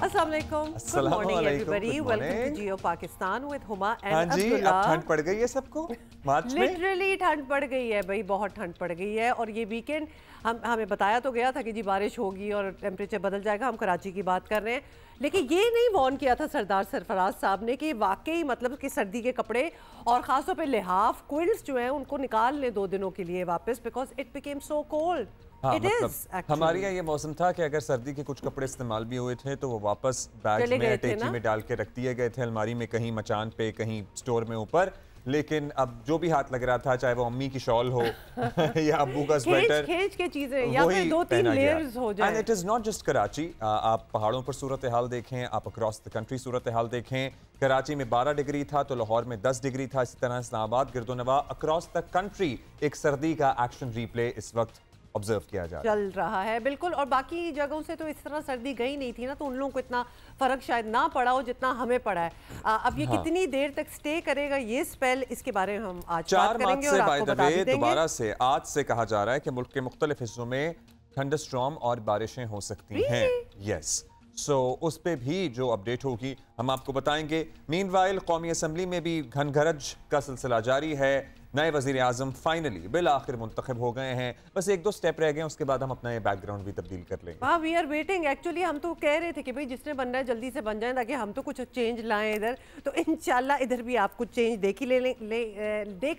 अस्सलामुअलैकुम, good morning everybody, welcome to Geo Pakistan with Huma and Abdullah. अब ठंड पड़ गई है सबको मार्च में, लिटरली ठंड पड़ गई है भाई, बहुत ठंड पड़ गई है। और ये वीकेंड हमें बताया तो गया था कि जी बारिश होगी और टेम्परेचर बदल जाएगा। हम कराची की बात कर रहे हैं, लेकिन ये नहीं वार्न किया था सरदार सरफराज साहब ने कि वाकई मतलब कि सर्दी के कपड़े और खासतौर पे लिहाफ क्विल्ट्स जो हैं उनको निकाल लें 2 दिनों के लिए वापस, because it became so cold. हाँ, मतलब हमारे यहाँ ये मौसम था कि अगर सर्दी के कुछ कपड़े इस्तेमाल भी हुए थे तो वो वापस बैग में टेची में डाल के रख दिए गए थे अलमारी में, कहीं मचान पे कहीं स्टोर में ऊपर। लेकिन अब जो भी हाथ लग रहा था, चाहे वो अम्मी की शॉल हो या अब्बू का स्वेटर, खींच के चीजें या फिर 2-3 लेयर्स हो जाए। And it is not just Karachi, आप पहाड़ों पर सूरत हाल देखें, आप अक्रॉस द कंट्री सूरत हाल देखें। कराची में 12 डिग्री था तो लाहौर में 10 डिग्री था। इसी तरह इस्लामाबाद, गिरदोनवा, अक्रॉस द कंट्री एक सर्दी का एक्शन रिप्ले इस वक्त ऑब्जर्व किया जा रहा है। बिल्कुल, और बाकी जगहों से तो इस तरह सर्दी गई नहीं थी ना, तो उन लोगों को इतना फर्क शायद ना पड़ा हो जितना हमें पड़ा है। अब ये कितनी देर तक स्टे करेगा ये स्पेल, इसके बारे में हम आज बात करेंगे और आपको बता देंगे। दोबारा से आज से कहा जा रहा है कि मुल्क के मुख्तलिफ हिस्सों में थंडरस्टॉर्म और बारिशें हो सकती हैं। यस, सो उस पे भी जो अपडेट होगी हम आपको बताएंगे। मीनवाइल कौमी असम्बली में भी घनघरज का सिलसिला जारी है। नए वजीर आजम फाइनली बिल आखिर मुंतखब हो गए हैं, बस 1-2 स्टेप रह गए, उसके बाद हम अपना ये बैकग्राउंड भी तब्दील कर लेंगे। हाँ, वी आर वेटिंग। एक्चुअली हम तो कह रहे थे कि भाई जिसने बनना है जल्दी से बन जाए ताकि हम तो कुछ चेंज लाएं इधर, तो इंशाल्लाह इधर भी आप कुछ चेंज देख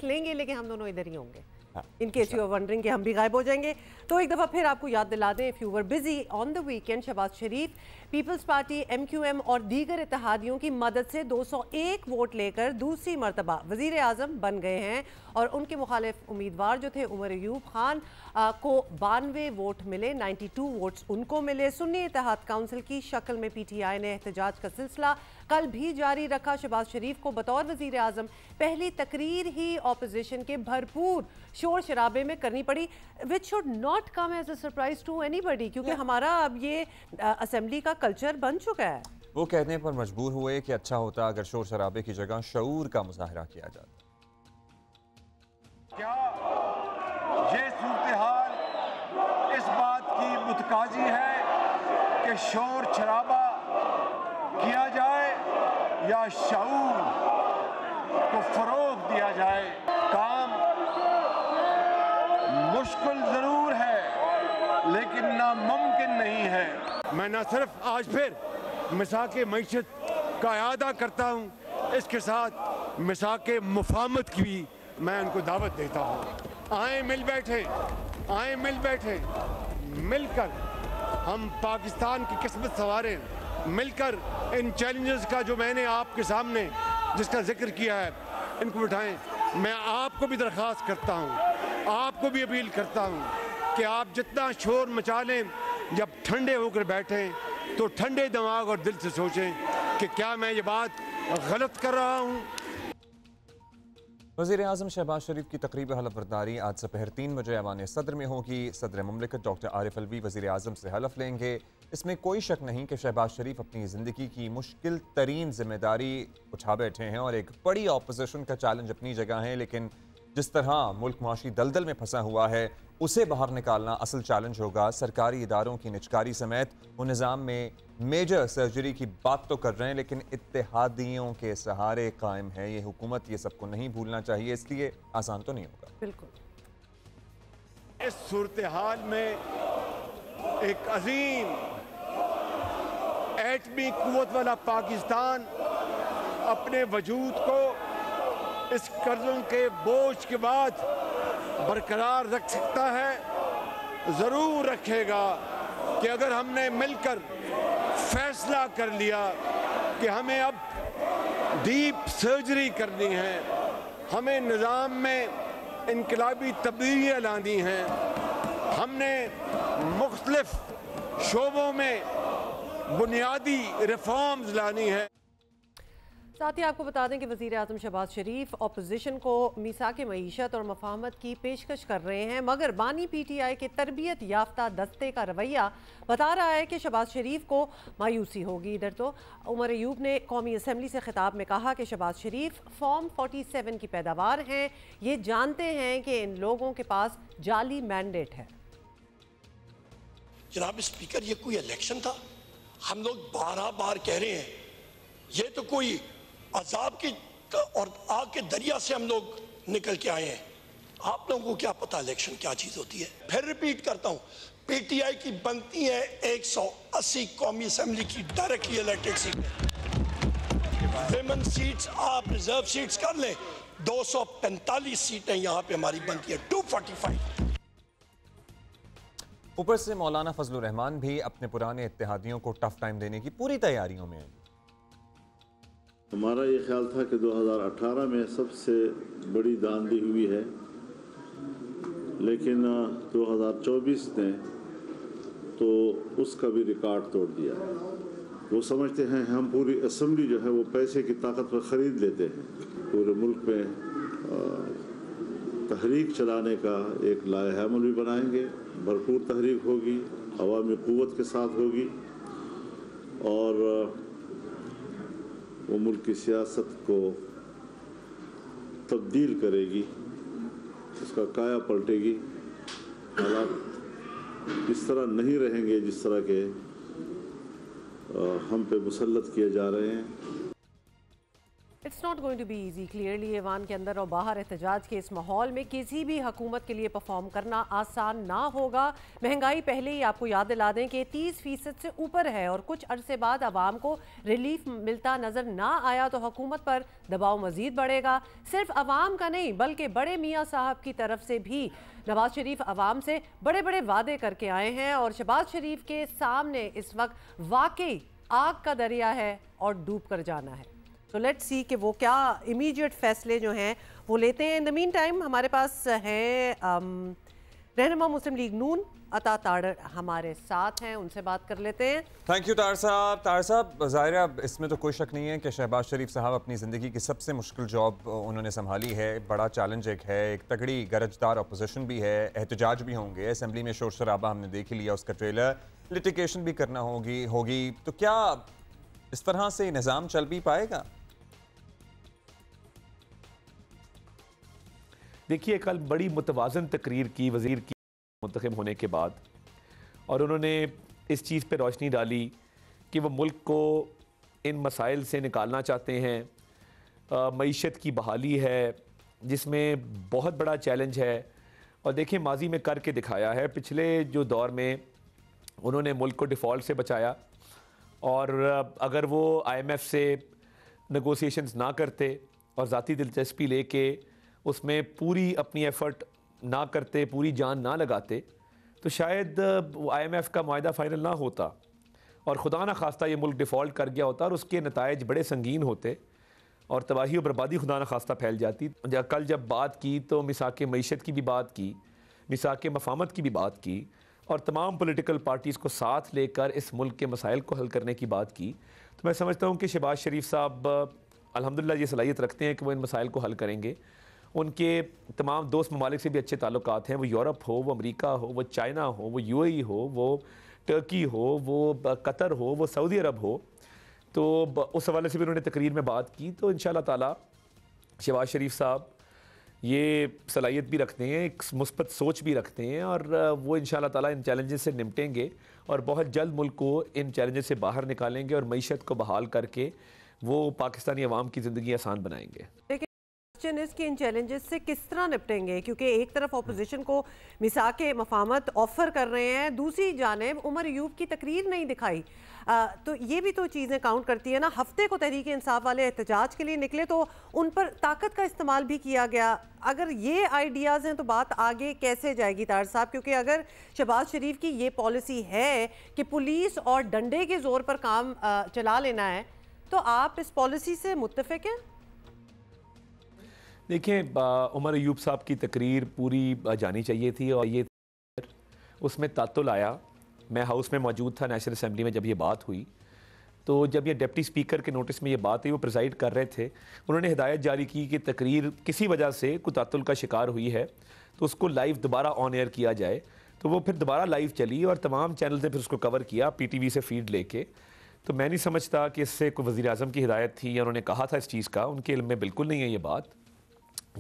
लेंगे, लेकिन हम दोनों इधर ही होंगे। In case you are wondering कि हम भी गायब हो जाएंगे, तो एक दफ़ा फिर आपको याद दिला दें, if you were busy on the weekend, Shahbaz Sharif people's party, MQM और दीगर इत्तेहादियों की मदद से 201 वोट लेकर दूसरी मरतबा वज़ीर आज़म बन गए हैं। और उनके मुखालिफ उम्मीदवार जो थे उमर अयूब खान को 92 वोट मिले, 92 वोट्स उनको मिले। सुन्नी इत्तेहाद काउंसिल की शक्ल में PTI ने एहतजाज का सिलसिला कल भी जारी रखा। शहबाज शरीफ को बतौर वज़ीर आज़म पहली तकरीर ही ऑपोजिशन के भरपूर शोर शराबे में करनी पड़ी, which should not come as a surprise to anybody, क्योंकि हमारा अब ये असेंबली का कल्चर बन चुका है। वो कहने पर मजबूर हुए कि अच्छा होता अगर शोर शराबे की जगह शऊर का मुजाहरा किया जाता। क्या ये सूरत-ए-हाल इस बात की मुतकाजी है कि शोर शराबा किया जाए या शऊर को फरोग दिया जाए? काम मुश्किल जरूर है लेकिन नामुमकिन नहीं है। मैं न सिर्फ आज फिर मिसाक मईशत का इआदा करता हूँ, इसके साथ मिसाक मुफाहमत की भी मैं उनको दावत देता हूँ। आए मिल बैठे, मिलकर हम पाकिस्तान की किस्मत संवारें, मिलकर इन चैलेंजेस का जो मैंने आपके सामने जिसका जिक्र किया है इनको उठाएं। मैं आपको भी दरख्वास्त करता हूँ, आपको भी अपील करता हूँ कि आप जितना शोर मचा लें, जब ठंडे होकर बैठें तो ठंडे दिमाग और दिल से सोचें कि क्या मैं ये बात गलत कर रहा हूँ। वज़ीर आज़म शहबाज शरीफ की तकरीब हलफ बर्दारी आज दोपहर 3 बजे ऐवान सदर में होगी। सदर मुमलिकत डॉक्टर आरिफ अलवी वज़ीर आज़म से हलफ लेंगे। इसमें कोई शक नहीं कि शहबाज शरीफ अपनी ज़िंदगी की मुश्किल तरीन जिम्मेदारी उठा बैठे हैं और एक बड़ी अपोजिशन का चैलेंज अपनी जगह है, लेकिन जिस तरह मुल्क मुआशी दलदल में फंसा हुआ है उसे बाहर निकालना असल चैलेंज होगा। सरकारी इदारों की निजकारी समेत वो निज़ाम में मेजर सर्जरी की बात तो कर रहे हैं, लेकिन इत्तेहादियों के सहारे कायम है ये हुकूमत, ये सबको नहीं भूलना चाहिए, इसलिए आसान तो नहीं होगा। बिल्कुल। इस सूरत हाल में एक अजीम एटमी कुव्वत वाला पाकिस्तान अपने वजूद को इस कर्जों के बोझ के बाद बरकरार रख सकता है, ज़रूर रखेगा कि अगर हमने मिलकर फैसला कर लिया कि हमें अब डीप सर्जरी करनी है, हमें निज़ाम में इनकलाबी तब्दीलियाँ लानी हैं, हमने मुख्तलिफ शोबों में बुनियादी रिफॉर्म्स लानी है। साथ ही आपको बता दें कि वज़ीर आज़म शहबाज शरीफ अपोजिशन को मीसाक मईशत और मफाहमत की पेशकश कर रहे हैं, मगर बानी PTI के तरबियत याफ्ता दस्ते का रवैया बता रहा है कि शहबाज शरीफ को मायूसी होगी। इधर तो उमर अयूब ने कौमी असम्बली से खिताब में कहा कि शहबाज शरीफ फॉर्म 47 की पैदावार हैं, ये जानते हैं कि इन लोगों के पास जाली मैंडेट है। जनाब स्पीकर, ये कोई इलेक्शन था? हम लोग बारह बार कह रहे हैं ये तो कोई अजाब की और आग के दरिया से हम लोग निकल के आए हैं। आप लोगों को क्या पता इलेक्शन क्या चीज होती है। फिर रिपीट करता हूं, पीटीआई की बनती है 180 कौमी असेंबली की डायरेक्टली इलेक्टेड सीटें। विमेन सीट्स आप रिजर्व सीट्स कर लें, 245 सीटें यहां पे हमारी बनती है, 245। ऊपर से मौलाना फजलुर रहमान भी अपने पुराने इत्तेहादियों को टफ टाइम देने की पूरी तैयारियों में हैं। हमारा ये ख्याल था कि 2018 में सबसे बड़ी धांधली हुई है, लेकिन 2024 ने तो उसका भी रिकॉर्ड तोड़ दिया। वो समझते हैं हम पूरी असेंबली जो है वो पैसे की ताकत पर ख़रीद लेते हैं। पूरे मुल्क में तहरीक चलाने का एक लाएहामल भी बनाएंगे, भरपूर तहरीक होगी, अवामी क़ुव्वत के साथ होगी और वो मुल्क की सियासत को तब्दील करेगी, उसका काया पलटेगी। हालात इस तरह नहीं रहेंगे जिस तरह के हम पे मुसल्लत किए जा रहे हैं। It's not going to be easy. Clearly ईवान के अंदर और बाहर एहतजाज के इस माहौल में किसी भी हुकूमत के लिए परफॉर्म करना आसान ना होगा। महंगाई पहले ही आपको याद दिला दें कि 30% से ऊपर है और कुछ अरसे बाद आवाम को रिलीफ मिलता नजर ना आया तो हुकूमत पर दबाव मजीद बढ़ेगा। सिर्फ आवाम का नहीं बल्कि बड़े मियाँ साहब की तरफ से भी नवाज शरीफ आवाम से बड़े बड़े वादे करके आए हैं और शहबाज शरीफ के सामने इस वक्त वाकई आग का दरिया है और डूब कर जाना है। तो लेट्स सी कि वो क्या इमीडिएट फैसले जो हैं वो लेते हैं। इन द मीन टाइम हमारे पास है रहनुमा मुस्लिम लीग नून अता ताड़र हमारे साथ हैं, उनसे बात कर लेते हैं। थैंक यू तार साहब। तार साहब, ज़ाहिर इसमें तो कोई शक नहीं है कि शहबाज शरीफ साहब अपनी ज़िंदगी की सबसे मुश्किल जॉब उन्होंने संभाली है। बड़ा चैलेंज एक है, एक तगड़ी गरजदार अपोजिशन भी है, एहतजाज भी होंगे, असेंबली में शोर शराबा हमने देख ही लिया, उसका ट्रेलर, लिटिगेशन भी करना होगी। तो क्या इस तरह से निज़ाम चल भी पाएगा? देखिए, कल बड़ी मुतवाज़न तकरीर की वज़ीर की मुंतखब होने के बाद और उन्होंने इस चीज़ पे रोशनी डाली कि वो मुल्क को इन मसाइल से निकालना चाहते हैं। मईशत की बहाली है जिसमें बहुत बड़ा चैलेंज है और देखिए माजी में करके दिखाया है। पिछले जो दौर में उन्होंने मुल्क को डिफ़ॉल्ट से बचाया और अगर वो IMF से नेगोशिएशंस ना करते और ज़ाती दिलचस्पी लेके उसमें पूरी अपनी एफ़र्ट ना करते, पूरी जान ना लगाते, तो शायद IMF का मुआहदा फ़ाइनल ना होता और खुदा न खास्ता ये मुल्क डिफ़ॉल्ट कर गया होता और उसके नताइज बड़े संगीन होते और तबाही और बर्बादी खुदा न खास्ता फैल जाती। कल जब बात की तो मिसाक मईशत की भी बात की, मिसाक मफामत की भी बात की और तमाम पॉलिटिकल पार्टीज़ को साथ लेकर इस मुल्क के मसाइल को हल करने की बात की। तो मैं समझता हूँ कि शहबाज शरीफ साहब अल्हम्दुलिल्लाह ये सलाहियत रखते हैं कि वो इन मसाइल को हल करेंगे। उनके तमाम दोस्त ममालिक से भी अच्छे ताल्लुकात हैं, वो यूरोप हो, वो अमेरिका हो, वो चाइना हो, वो UAE हो, वो टर्की हो, वो कतर हो, वो सऊदी अरब हो। तो उस हवाले से भी उन्होंने तकरीर में बात की। तो इंशाअल्लाह ताला शहबाज शरीफ साहब ये सलाहियत भी रखते हैं, एक मुस्बत सोच भी रखते हैं और वो इंशाअल्लाह ताला इन चैलेंजेस से निपटेंगे और बहुत जल्द मुल्क को इन चैलेंजेस से बाहर निकालेंगे और मईशत को बहाल करके वो पाकिस्तानी अवाम की ज़िंदगी आसान बनाएंगे। क्वेश्चन इस कि इन चैलेंजेस से किस तरह निपटेंगे, क्योंकि एक तरफ अपोजिशन को मिसाक मफामत ऑफर कर रहे हैं, दूसरी जानिब उमर अयूब की तकरीर नहीं दिखाई। तो ये भी तो चीज़ें काउंट करती है ना। हफ्ते को तहरीक इंसाफ वाले एहतजाज के लिए निकले तो उन पर ताकत का इस्तेमाल भी किया गया। अगर ये आइडियाज़ हैं तो बात आगे कैसे जाएगी तार साहब? क्योंकि अगर शहबाज शरीफ की ये पॉलिसी है कि पुलिस और डंडे के ज़ोर पर काम चला लेना है, तो आप इस पॉलिसी से मुत्तफिक हैं? देखिए, उमर अयूब साहब की तकरीर पूरी जानी चाहिए थी और ये उसमें तातुल आया। मैं हाउस में मौजूद था नेशनल असेंबली में जब ये बात हुई। तो जब ये डिप्टी स्पीकर के नोटिस में ये बात हुई, वो प्रिसाइड कर रहे थे, उन्होंने हिदायत जारी की कि तकरीर किसी वजह से कोई तातुल का शिकार हुई है तो उसको लाइव दोबारा ऑन एयर किया जाए। तो वो फिर दोबारा लाइव चली और तमाम चैनल ने फिर उसको कवर किया PTV से फीड लेके। तो मैं नहीं समझता कि इससे कोई वज़ीर आज़म की हिदायत थी या उन्होंने कहा था इस चीज़ का, उनके इल्म में बिल्कुल नहीं है ये बात।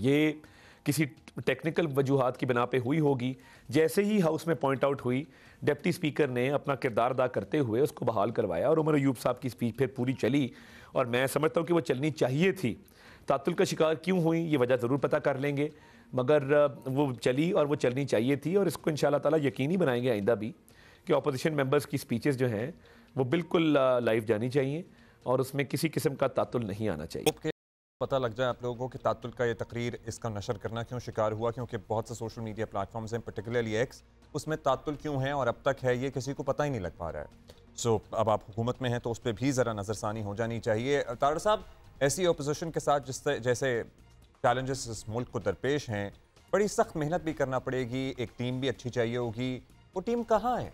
ये किसी टेक्निकल वजूहात की बिना पे हुई होगी। जैसे ही हाउस में पॉइंट आउट हुई, डिप्टी स्पीकर ने अपना किरदार अदा करते हुए उसको बहाल करवाया और उमर अयूब साहब की स्पीच फिर पूरी चली और मैं समझता हूँ कि वो चलनी चाहिए थी। तातुल का शिकार क्यों हुई ये वजह ज़रूर पता कर लेंगे, मगर वो चली और वो चलनी चाहिए थी और इसको इंशाल्लाह ताला यकीनी बनाएंगे आइंदा भी कि अपोजिशन मेंबर्स की स्पीचेस जो हैं वो बिल्कुल लाइव जानी चाहिए और उसमें किसी किस्म का तातुल नहीं आना चाहिए। पता लग जाए आप लोगों को कि तातुल का ये तकरीर, इसका नशर करना क्यों शिकार हुआ, क्योंकि बहुत से सोशल मीडिया प्लेटफॉर्म्स हैं, पर्टिकुलरली एक्स, उसमें तातुल क्यों है और अब तक है ये किसी को पता ही नहीं लग पा रहा है। सो अब आप हुकूमत में हैं तो उस पर भी ज़रा नज़रसानी हो जानी चाहिए। तारड़ साहब, ऐसी अपोजिशन के साथ जैसे चैलेंजेस इस मुल्क को दरपेश हैं, बड़ी सख्त मेहनत भी करना पड़ेगी, एक टीम भी अच्छी चाहिए होगी। वो टीम कहाँ है?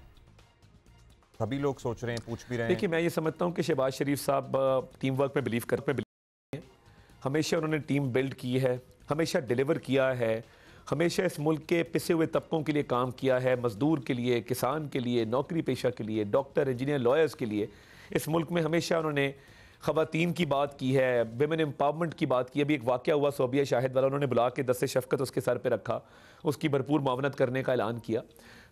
सभी लोग सोच रहे हैं, पूछ भी रहे हैं। देखिए, मैं ये समझता हूँ कि शहबाज शरीफ साहब टीम वर्क में बिलीव करते हैं। हमेशा उन्होंने टीम बिल्ड की है, हमेशा डिलीवर किया है, हमेशा इस मुल्क के पिसे हुए तबकों के लिए काम किया है, मजदूर के लिए, किसान के लिए, नौकरी पेशा के लिए, डॉक्टर, इंजीनियर, लॉयर्स के लिए। इस मुल्क में हमेशा उन्होंने ख़वातीन की बात की है, विमेन एम्पावरमेंट की बात की। अभी एक वाक़या हुआ सोबिया शाहिद वाला, उन्होंने बुला के दस्ते शफ़क़त उसके सर पर रखा, उसकी भरपूर मावनत करने का ऐलान किया।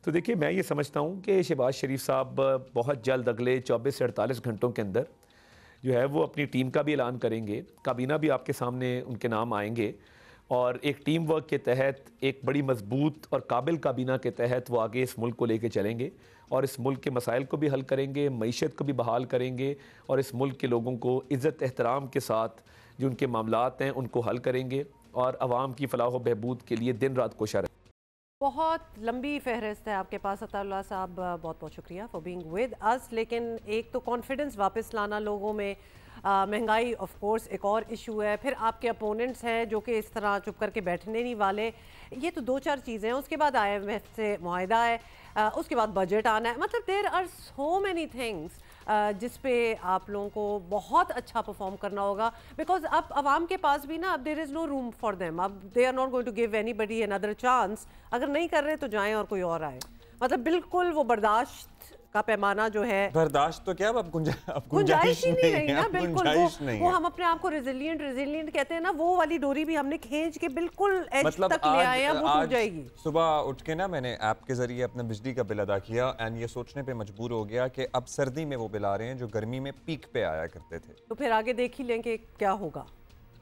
तो देखिए, मैं ये समझता हूँ कि शहबाज शरीफ साहब बहुत जल्द अगले 24 से 48 घंटों के अंदर जो है वो अपनी टीम का भी ऐलान करेंगे, काबीना भी आपके सामने उनके नाम आएंगे और एक टीम वर्क के तहत, एक बड़ी मजबूत और काबिल काबीना के तहत वो आगे इस मुल्क को लेके चलेंगे और इस मुल्क के मसाइल को भी हल करेंगे, मईशत को भी बहाल करेंगे और इस मुल्क के लोगों को इज़्ज़त एहतराम के साथ जो उनके मामलात हैं उनको हल करेंगे और आवाम की फलाह व बहबूद के लिए दिन रात कोशिश। बहुत लंबी फहरिस्त है आपके पास अताउल्लाह साहब, बहुत बहुत शुक्रिया फॉर बीइंग विद अस। लेकिन एक तो कॉन्फिडेंस वापस लाना लोगों में, महंगाई ऑफ कोर्स एक और इशू है, फिर आपके अपोनेंट्स हैं जो कि इस तरह चुप करके बैठने नहीं वाले। ये तो 2-4 चीज़ें हैं। उसके बाद IMF से मुआहिदा है, उसके बाद बजट आना है। मतलब there are so many things जिस पे आप लोगों को बहुत अच्छा परफॉर्म करना होगा, बिकॉज अब आवाम के पास भी ना अब there is no room for them. अब they are not going to give anybody another chance. अगर नहीं कर रहे तो जाएं और कोई और आए। मतलब बिल्कुल वो बर्दाश्त का पैमाना जो है, बर्दाश्त तो क्या, अब गुंजाइश ही नहीं रही ना। बिल्कुल वो हम अपने आप को रिजिलियंट कहते हैं ना, वो वाली डोरी भी हमने खींच के बिल्कुल एज मतलब तक ले आए हैं, वो टूट जाएगी। सुबह उठ के ना मैंने ऐप के जरिए अपना बिजली का बिल अदा किया एंड ये सोचने पे मजबूर हो गया कि अब सर्दी में वो बिल आ रहे हैं जो गर्मी में पीक पे आया करते थे। तो फिर आगे देख ही लें कि क्या होगा।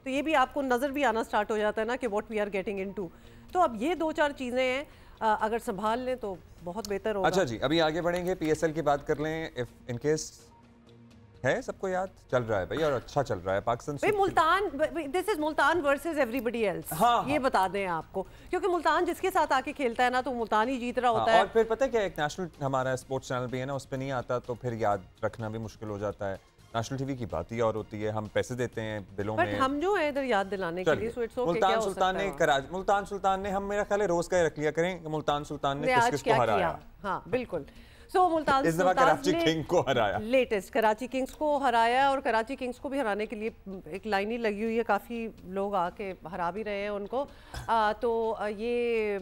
तो ये भी आपको नजर भी आना स्टार्ट हो जाता है ना कि what we are getting into. तो अब ये 2-4 चीजें हैं, अगर संभाल लें तो बहुत बेहतर होगा। अच्छा जी, अभी आगे बढ़ेंगे, PSL की बात कर लें। इफ इन केस है, सबको याद चल रहा है भाई और अच्छा चल रहा है पाकिस्तान। भाई Multan, this is Multan versus everybody else. ये बता दें आपको, क्योंकि मुल्तान जिसके साथ आके खेलता है ना तो मुल्तान ही जीत रहा होता है। और फिर पता है क्या, एक नेशनल हमारा स्पोर्ट्स चैनल भी है ना, उस पर नहीं आता तो फिर याद रखना भी मुश्किल हो जाता है। नेशनल टीवी की बात ही और होती है, हम पैसे देते हैं बिलों में, हम जो है इधर याद दिलाने के लिए। मुल्तान सुल्तान ने हम, मेरा ख्याल है रोज का रख लिया करें कि मुल्तान सुल्तान ने किस किस को हराया। हाँ बिल्कुल। सो मुल्तान इस दफा कराची किंग को हराया, लेटेस्ट कराची किंग्स को हराया और कराची किंग्स को भी हराने के लिए एक लाइन ही लगी हुई है, काफ़ी लोग आके हरा भी रहे हैं उनको। तो ये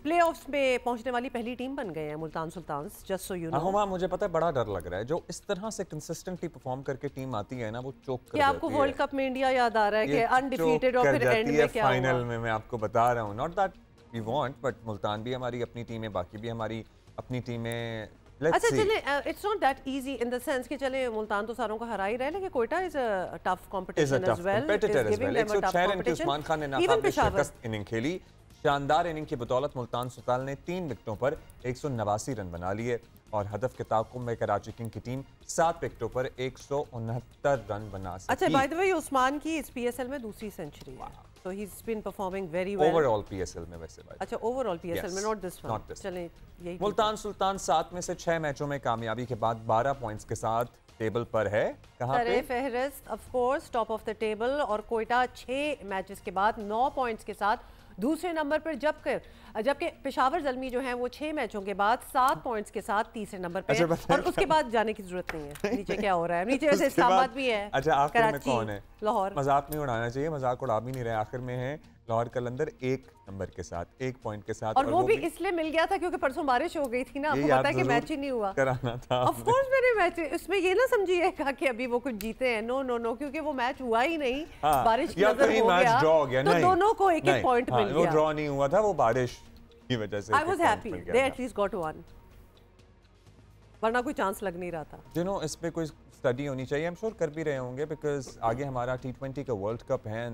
प्लेऑफ्स में पहुंचने वाली पहली टीम बन गए हैं Multan Sultans, just so you know. हाँ, मुझे पता है, बड़ा डर लग रहा है जो इस तरह से कंसिस्टेंटली परफॉर्म करके टीम आती है ना, वो चोक कर जाती है। आपको वर्ल्ड कप में इंडिया याद आ रहा है कि अनडिफीटेड और फिर एंड में क्या हुआ फाइनल में। मैं आपको बता रहा हूँ, not that we want, but Multan भी हमारी अपनी टीम है, बाकी भी हमारी अपनी टीमें। अच्छा चले, it's not that easy in the sense कि चले मुल्तान तो सारों को हरा ही रहे, लेकिन Quetta is a tough competition as well, is giving them a tough competition. Usman Khan ने नाकाबिल शिकस्त इनिंग खेली। शानदार इनिंग की बदौलत मुल्तान सुल्तान ने 3 विकेटों पर 189 रन बना लिए और हदफ के ताक़ुब में कराची किंग की टीम 7 विकेटों पर 169 रन बना सकी। अच्छा, बाय द वे उस्मान की इस PSL में दूसरी सेंचुरी है, so he's been performing very well overall PSL में वैसे भाई। अच्छा, overall PSL में, not this one। चलें, यही मुल्तान सुल्तान 7 में से 6 मैचों में कामयाबी के बाद 12 पॉइंट्स के साथ टेबल पर है। कहां पे? फहरिस्त of course top of the table, और कोयटा 6 मैचेस के बाद 9 पॉइंट्स के साथ दूसरे नंबर पर, जबकि पेशावर ज़ल्मी जो है वो 6 मैचों के बाद 7 पॉइंट्स के साथ तीसरे नंबर पे है। और उसके बाद जाने की जरूरत नहीं है नीचे क्या हो रहा है। नीचे ऐसे इस्लामाबाद भी है, अच्छा आखिर में कराची, कौन है? लाहौर। मजाक नहीं उड़ाना चाहिए, मजाक उड़ा भी नहीं रहे। आखिर में है लाहौर कलंदर 1 नंबर के साथ, 1 पॉइंट के साथ, और वो भी इसलिए मिल गया था क्योंकि परसों बारिश हो गई थी ना, आपको पता है कि मैच ही नहीं हुआ, कराना था ऑफ कोर्स मैंने मैच, इसमें ये ना समझिएगा कि अभी वो कुछ जीते हैं, नो नो नो, क्योंकि वो मैच हुआ ही नहीं, बारिश की वजह हो गया, तो दोनों को एक एक पॉइंट मिल गया। वो ड्रॉ नहीं हुआ था, वो बारिश की वजह से। I was happy they at least got one, वरना कोई चांस लग नहीं रहा था। जिन्हों इस पे कोई स्टडी होनी चाहिए, आई एम श्योर कर भी रहे होंगे, बिकॉज आगे हमारा T20 का वर्ल्ड कप है,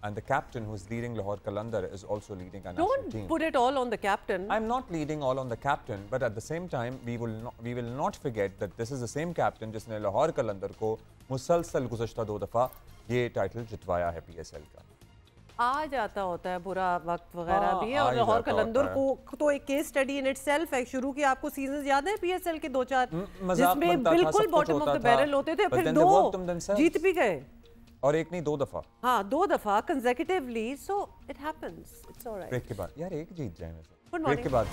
and the captain who's leading Lahore Qalandar is also leading a national team. Don't put it all on the captain. I'm not leading all on the captain, but at the same time we will not forget that this is the same captain जिसने Lahore Qalandar को मुसलसल गुज़श्ता 2 दफ़ा ये title जितवाया है PSL का। आ जाता होता है बुरा वक्त वगैरह भी है, और लाहौर कलंदर को तो एक केस स्टडी इन इटसेल्फ है। शुरू की आपको सीजन याद है PSL के 2-4 जिसमें बिल्कुल बॉटम ऑफ द बैरल होते थे, फिर 2 जीत भी गए, और एक नहीं 2 दफा, हाँ 2 दफा consecutively, so it happens, it's alright. Break के बाद यार एक जीत जाए वैसे, ब्रेक के बाद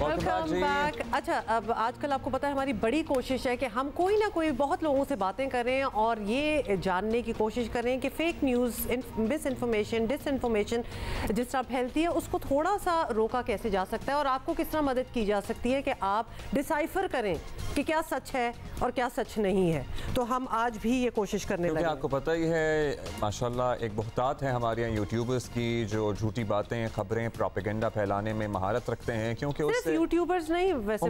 वेलकम बैक। अच्छा, अब आजकल आपको पता है हमारी बड़ी कोशिश है कि हम कोई ना कोई बहुत लोगों से बातें करें और ये जानने की कोशिश करें कि fake news, miss information, disinformation जिस तरह फैलती है उसको थोड़ा सा रोका कैसे जा सकता है, और आपको किस तरह मदद की जा सकती है कि आप डिसाइफर करें कि क्या सच है और क्या सच नहीं है। तो हम आज भी ये कोशिश करने लगे। आपको पता ही है माशाल्लाह एक बहुतात है हमारे यहाँ यूट्यूबर्स की जो झूठी बातें, खबरें, प्रोपेगेंडा फैलाने में महारत रखते हैं, क्योंकि उससे यूट्यूबर्स नहीं, वैसे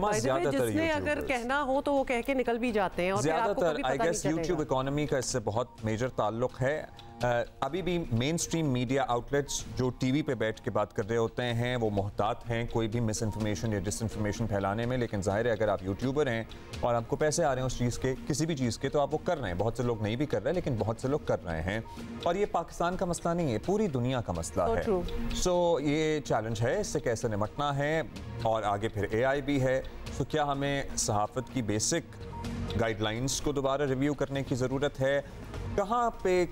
जिसने अगर कहना हो तो वो कह के निकल भी जाते हैं, और ज़्यादातर आई गेस यूट्यूब इकोनॉमी का इससे बहुत मेजर ताल्लुक है। अभी भी मेन स्ट्रीम मीडिया आउटलेट्स जो टीवी पे बैठ के बात कर रहे होते हैं वो मोहतात हैं कोई भी मिस इन्फॉर्मेशन या डिसइन्फॉर्मेशन फैलाने में, लेकिन जाहिर है अगर आप यूट्यूबर हैं और आपको पैसे आ रहे हैं उस चीज़ के, किसी भी चीज़ के, तो आप वो कर रहे हैं। बहुत से लोग नहीं भी कर रहे, लेकिन बहुत से लोग कर रहे हैं, और ये पाकिस्तान का मसला नहीं है, पूरी दुनिया का मसला है। सो ये चैलेंज है, इससे कैसे निपटना है, और आगे फिर AI भी है। तो क्या हमें सहाफ़त की बेसिक गाइडलाइंस को दोबारा रिव्यू करने की ज़रूरत है? कहाँ पे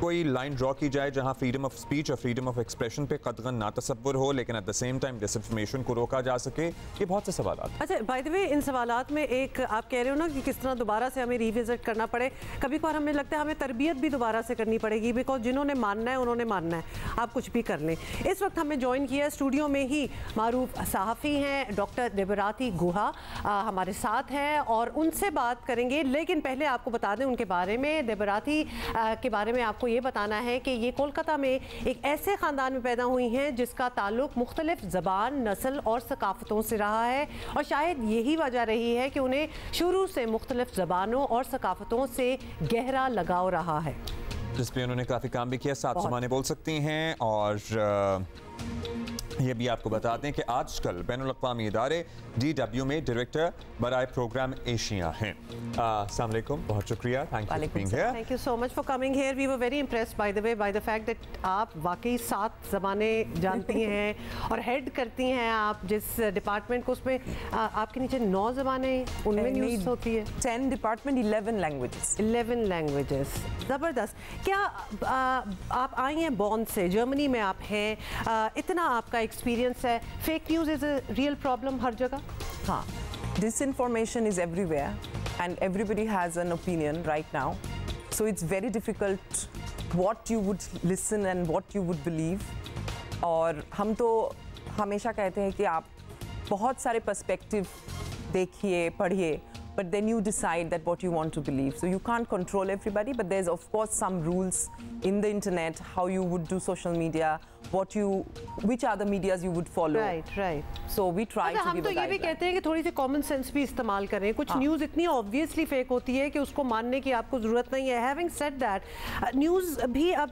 कोई लाइन ड्रॉ की जाए जहां फ्रीडम ऑफ स्पीच और फ्रीडम ऑफ एक्सप्रेशन पे कतगन ना तसव्वुर हो, लेकिन eight the same time disinformation को रोका जा सके? ये बहुत से सवाल। अच्छा, बाय द वे इन सवालात में एक आप कह रहे हो ना कि किस तरह दोबारा से हमें रिविजिट करना पड़े, कभी कभार हमें लगता है हमें तरबियत भी दोबारा से करनी पड़ेगी, बिकॉज जिन्होंने मानना है उन्होंने मानना है, आप कुछ भी कर लें। इस वक्त हमें ज्वाइन किया स्टूडियो में ही मारूफ सहाफ़ी हैं डॉक्टर देबराती गुहा हमारे साथ हैं, और उनसे बात करेंगे। लेकिन पहले आपको बता दें उनके बारे में, देबराती के बारे में आपको ये बताना है कि ये कोलकाता में एक ऐसे ख़ानदान में पैदा हुई हैं जिसका ताल्लुक मुख्तलिफ ज़बान, नस्ल और सकाफ़तों से रहा है, और शायद यही वजह रही है कि उन्हें शुरू से मुख्तलिफ ज़बानों और सकाफ़तों से गहरा लगाव रहा है, जिस पे उन्होंने काफ़ी काम भी किया। 7 ज़बानें बोल सकती हैं, और ये भी आपको बताते हैं कि आजकल बैनुल अक़वामी इदारे DW में डायरेक्टर बराए प्रोग्राम एशिया हैं। अस्सलाम वालेकुम, बहुत शुक्रिया, thank you for being here. Thank you so much for coming here. We were very impressed by the way by the fact that आप वाकई 7 ज़बानें जानती हैं और हेड करती हैं आप जिस डिपार्टमेंट को, उसमें आपके नीचे 9 ज़बानें उनमें न्यूज़ होती है। 10 डिपार्टमेंट, 11 लैंग्वेजेस। 11 लैंग्वेजेस, ज़बरदस्त। क्या आप आई हैं बॉर्न से, जर्मनी में आप हैं, इतना आपका एक्सपीरियंस है, fake news is a real problem हर जगह? हाँ, disinformation is everywhere and everybody has an opinion right now, so it's very difficult what you would listen and what you would believe. और हम तो हमेशा कहते हैं कि आप बहुत सारे पर्सपेक्टिव देखिए, पढ़िए, but then you decide that what you want to believe. So you can't control everybody, but there's of course some rules in the internet, how you would do social media, which are the medias you would follow. Right. So we try to give a हम तो ये भी कहते हैं कि थोड़ी सी common sense भी इस्तेमाल करें। कुछ न्यूज़ इतनी ऑब्वियसली फेक होती है कि उसको मानने की आपको ज़रूरत नहीं है। हैविंग सेड दैट, न्यूज़ भी अब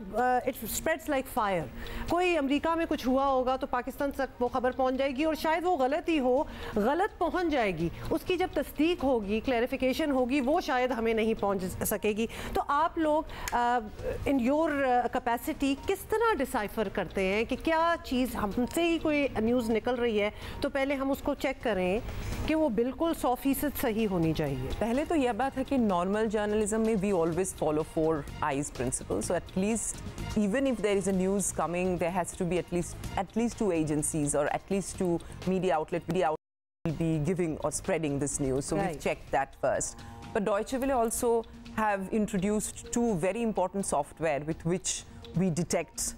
इट स्प्रेड्स लाइक फायर। कोई अमेरिका में कुछ हुआ होगा तो पाकिस्तान तक वो खबर पहुंच जाएगी, और शायद वो गलत ही हो, गलत पहुंच जाएगी, उसकी जब तस्दीक होगी, क्लैरिफिकेशन होगी, वो शायद हमें नहीं पहुंच सकेगी। तो आप लोग इन योर कैपेसिटी किस तरह डिसाइफर करते हैं कि क्या चीज़ हमसे ही कोई न्यूज़ निकल रही है तो पहले हम उसको चेक करें कि वो बिल्कुल 100% सही होनी चाहिए? पहले तो यह बात है कि नॉर्मल जर्नलिज्म में we always follow 4 eyes principle. So at least even if there is a news coming, there has to be at least 2 agencies or at least 2 media outlets will be giving or spreading this news. So we've checked that first. But Deutsche Welle also have introduced two very important software with which we detect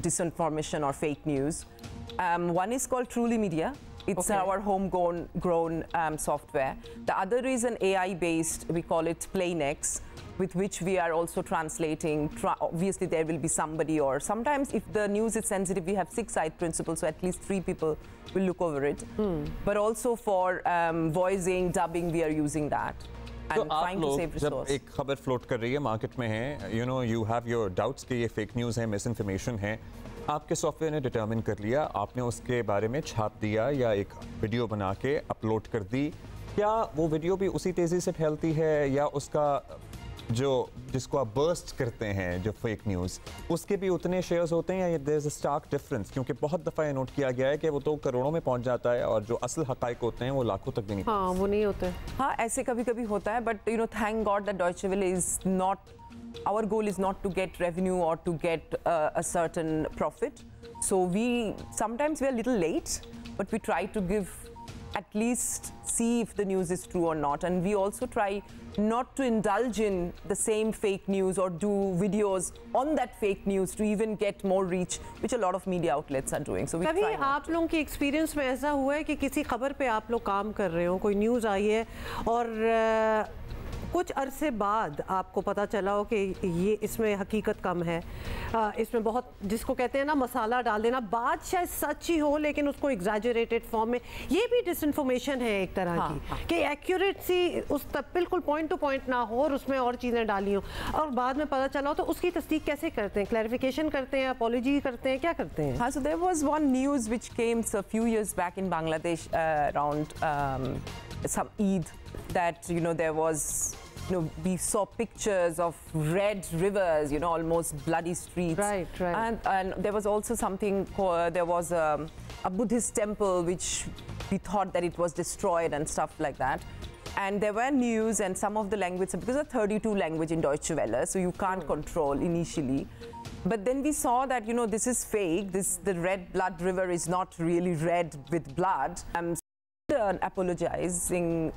disinformation or fake news. One is called Truly Media. It's our homegrown software. The other is an AI-based, we call it PlainX, with which we are also translating. Obviously, there will be somebody, or sometimes if the news is sensitive, we have 6-eyed principle, so at least 3 people will look over it. But also for voicing, dubbing, we are using that. तो आप लोग जब एक खबर float कर रही है market में है, you know, you have your doubts कि ये फेक न्यूज़ है, मिस इन्फॉर्मेशन है, आपके सॉफ्टवेयर ने डिटर्मिन कर लिया, आपने उसके बारे में छाप दिया या एक वीडियो बना के अपलोड कर दी, क्या वो वीडियो भी उसी तेज़ी से फैलती है या उसका जो जिसको आप बर्स्ट करते हैं जो फेक न्यूज़ उसके भी उतने शेयर्स होते हैं या there is a stark difference? क्योंकि बहुत दफ़ा ये नोट किया गया है कि वो तो करोड़ों में पहुंच जाता है और जो असल हक़ाइक़ होते हैं वो लाखों तक भी नहीं। हाँ, वो नहीं होते। हाँ, ऐसे कभी-कभी होता है, but you know thank God that Deutsche Welle is not, our goal is not to get revenue or to get a certain profit. So sometimes we are a little late, but we try to give, at least see if the news is true or not. And we also try not to indulge in the same fake news or do videos on that fake news to even get more reach, which a lot of media outlets are doing. So we कभी try not आप लोगों के experience में ऐसा हुआ है कि किसी खबर पे आप लोग काम कर रहे हो, कोई न्यूज़ आई है और कुछ अरसे बाद आपको पता चला हो कि ये इसमें हकीकत कम है, इसमें बहुत जिसको कहते हैं ना मसाला डाल देना, बात शायद सच ही हो लेकिन उसको एग्जैजरेटेड फॉर्म में, ये भी डिसइंफॉर्मेशन है एक तरह की कि एक्यूरेसी उस तक बिल्कुल पॉइंट टू पॉइंट ना हो और उसमें और चीज़ें डाली हो और बाद में पता चला हो, तो उसकी तस्दीक कैसे करते हैं? क्लैरिफिकेशन करते हैं, अपॉलॉजी करते हैं, क्या करते हैं? हाँ, so there was one news which came a few years back in Bangladesh around some Eid, that you know there was, you know, we saw pictures of red rivers, you know, almost bloody streets. Right. And there was also something called, there was a Buddhist temple which we thought that it was destroyed and stuff like that. And there were news and some of the language, because of 32 language in Deutsche Welle, so you can't control initially. But then we saw that, you know, this is fake. The red blood river is not really red with blood. Apologizing.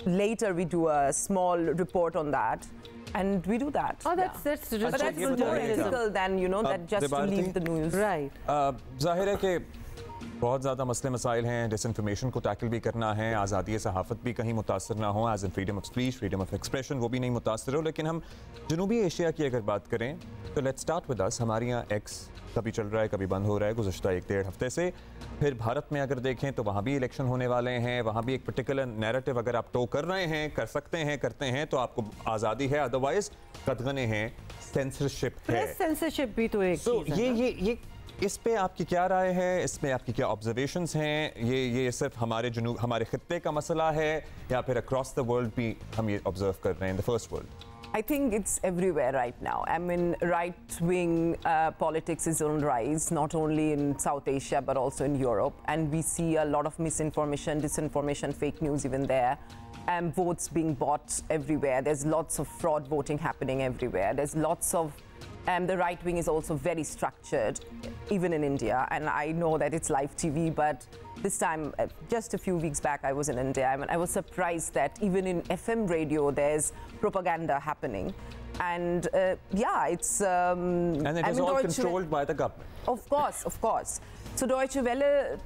Later we do a small report on that, and we do that. Oh, that's but that's more ethical than, you know, that just to leave the news. Right. ज़ाहिर है कि बहुत ज़्यादा मसले मसाइल हैं, disinformation को tackle भी करना है, आज़ादी सहाफ़त भी कहीं मुतासर ना हो, as in freedom of speech, freedom of expression, वो भी नहीं मुतासर हो। लेकिन हम जनूबी एशिया की अगर बात करें तो लेट्स स्टार्ट विद अस। हमारे यहाँ एक्स कभी चल रहा है, कभी बंद हो रहा है गुज़श्ता 1-1.5 हफ्ते से। फिर भारत में अगर देखें तो वहाँ भी इलेक्शन होने वाले हैं, वहाँ भी एक पर्टिकुलर नैरेटिव अगर आप टो कर रहे हैं, कर सकते हैं, करते हैं तो आपको आज़ादी है, अदरवाइज कदगने हैं, सेंसरशिप है। सेंसरशिप भी तो एक चीज़ है। ये इस पे आपकी क्या राय है, इसमें आपकी क्या ऑब्जर्वेशंस हैं? ये सिर्फ हमारे खित्ते का मसला है या फिर अक्रॉस द वर्ल्ड भी हम ये ऑब्जर्व कर रहे हैं in the first world? I think it's everywhere right now. I mean, right-wing politics is on rise, not only in South Asia but also in Europe, and we see a lot of misinformation, disinformation, fake news even there, and votes being bought everywhere. There's lots of fraud voting happening everywhere. There's lots of the right wing is also very structured, even in India. And I know that it's live TV, but this time, just a few weeks back, I was in India. I mean, I was surprised that even in FM radio, there's propaganda happening. And yeah, it's... and it is all controlled by the government. Of course. So Deutsche Welle,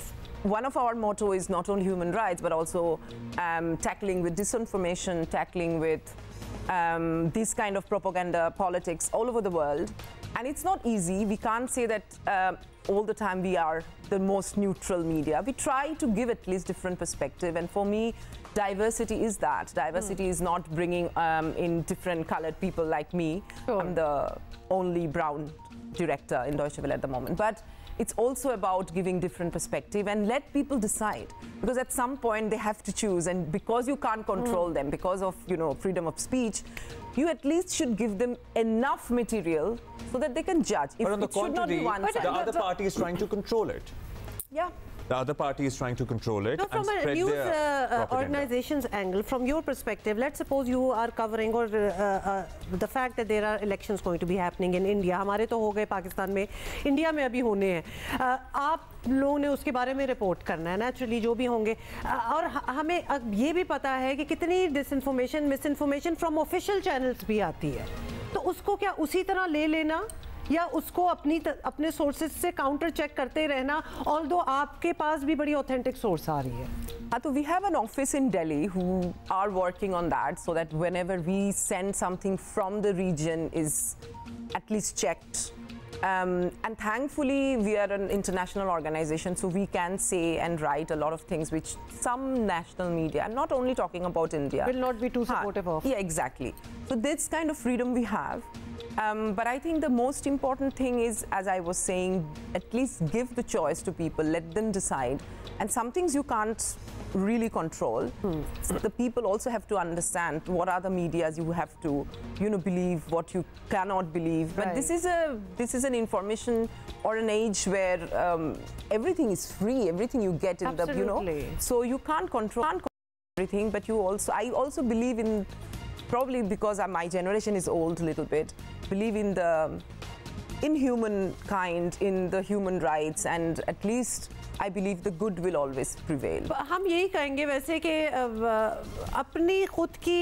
one of our motto is not only human rights, but also tackling with disinformation, tackling with this kind of propaganda politics all over the world. And it's not easy. We can't say that all the time we are the most neutral media. We try to give at least different perspective. And for me, diversity is that. Diversity is not bringing in different colored people like me. Sure. I'm the only brown director in Deutsche Welle at the moment. But it's also about giving different perspective and let people decide, because at some point they have to choose, and because you can't control them because of, you know, freedom of speech, you at least should give them enough material so that they can judge. But on the contrary, the other party is trying to control it. Yeah. The other party is trying to control it. No, from and a spread news their organization's angle, from your perspective, let's suppose you are covering or the fact that there are elections going to be happening in India. हमारे तो हो गए पाकिस्तान में, India में अभी होने हैं. आप लोगों ने उसके बारे में रिपोर्ट करना है, नेचुरली जो भी होंगे. और हमें अब ये भी पता है कि कितनी disinformation, misinformation from official channels भी आती है. तो उसको क्या उसी तरह ले लेना या उसको अपने सोर्सेज से काउंटर चेक करते रहना, ऑल्दो आपके पास भी बड़ी ऑथेंटिक सोर्स आ रही है? So we have an office in Delhi who are working on that, so that whenever we send something from the region is at least checked. And thankfully we are an international organization, so we can say and write a lot of things which some national media, I'm not only talking about India, will not be too supportive of. Yeah, exactly. So this kind of freedom we have. But I think the most important thing is, as I was saying, at least give the choice to people, let them decide. And some things you can't really control. The people also have to understand what are the medias you have to, believe, what you cannot believe. But Right. this is an information or an age where everything is free, everything you get in Absolutely. the, so you can't control everything. But I also believe in, probably because my generation is old a little bit, believe in humankind, in the human rights, and at least I believe the good will always prevail. हम यही कहेंगे वैसे कि अपनी खुद की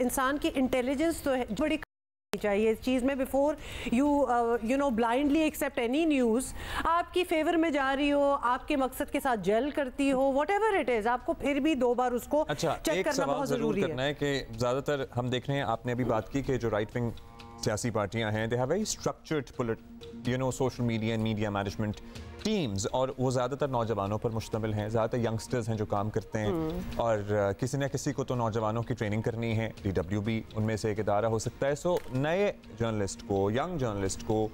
इंसान की इंटेलिजेंस तो है बड़ी चाहिए इस चीज़ में. Before you blindly accept any news, आपकी फेवर में जा रही हो, आपके मकसद के साथ जेल करती हो, व्हाटएवर इट इज़, आपको फिर भी दो बार उसको चेक करना बहुत ज़रूरी है कि ज़्यादातर हम देख रहे हैं, आपने अभी बात की कि जो राइट विंग सियासी पार्टियां हैं, they have very structured social media and media management teams, और वो ज़्यादातर नौजवानों पर मुश्तमिल हैं, ज़्यादातर यंगस्टर्स हैं जो काम करते हैं, और किसी न किसी को तो नौजवानों की ट्रेनिंग करनी है. DW भी उनमें से एक इदारा हो सकता है. सो नए जर्नलिस्ट को, यंग जर्नलिस्ट को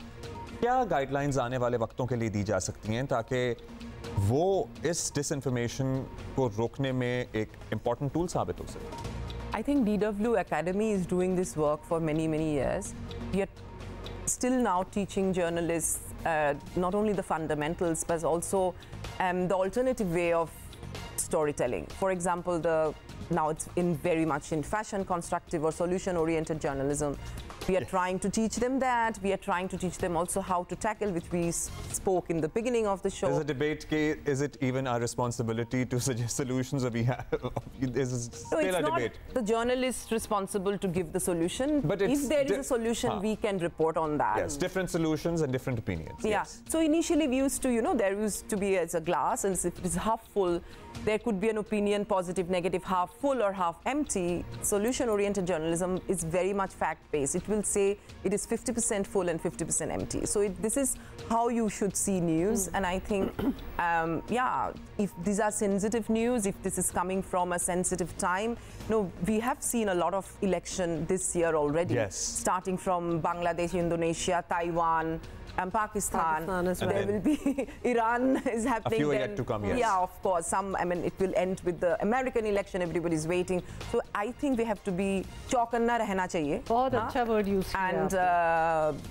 क्या गाइडलाइंस आने वाले वक्तों के लिए दी जा सकती हैं ताकि वो इस डिसइंफॉर्मेशन को रोकने में एक इम्पॉर्टेंट टूल साबित हो सके? I think DW Academy is doing this work for many years. We are still now teaching journalists not only the fundamentals but also the alternative way of storytelling. For example, now it's very much in fashion, constructive or solution-oriented journalism. We are trying to teach them that. We are trying to teach them also how to tackle, which we spoke in the beginning of the show. There's a debate, is it even our responsibility to suggest solutions, or we have, there's still a debate. The journalist responsible to give the solution. But if there is a solution, we can report on that. Yes, different solutions and different opinions. Yeah. Yes. So initially we used to, there used to be as a glass, and if it is half full, there could be an opinion, positive, negative, half full or half empty. Solution-oriented journalism is very much fact-based. It will say it is 50% full and 50% empty. So this is how you should see news. And I think, if these are sensitive news, if this is coming from a sensitive time, we have seen a lot of election this year already. Yes. Starting from Bangladesh, Indonesia, Taiwan, and Pakistan as well. There will be Iran is happening. A few are yet to come, yes. Yeah, of course. It will end with the American election. Everybody's waiting. So I think we have to be चौकन्ना रहना चाहिए. बहुत अच्छा word use किया. And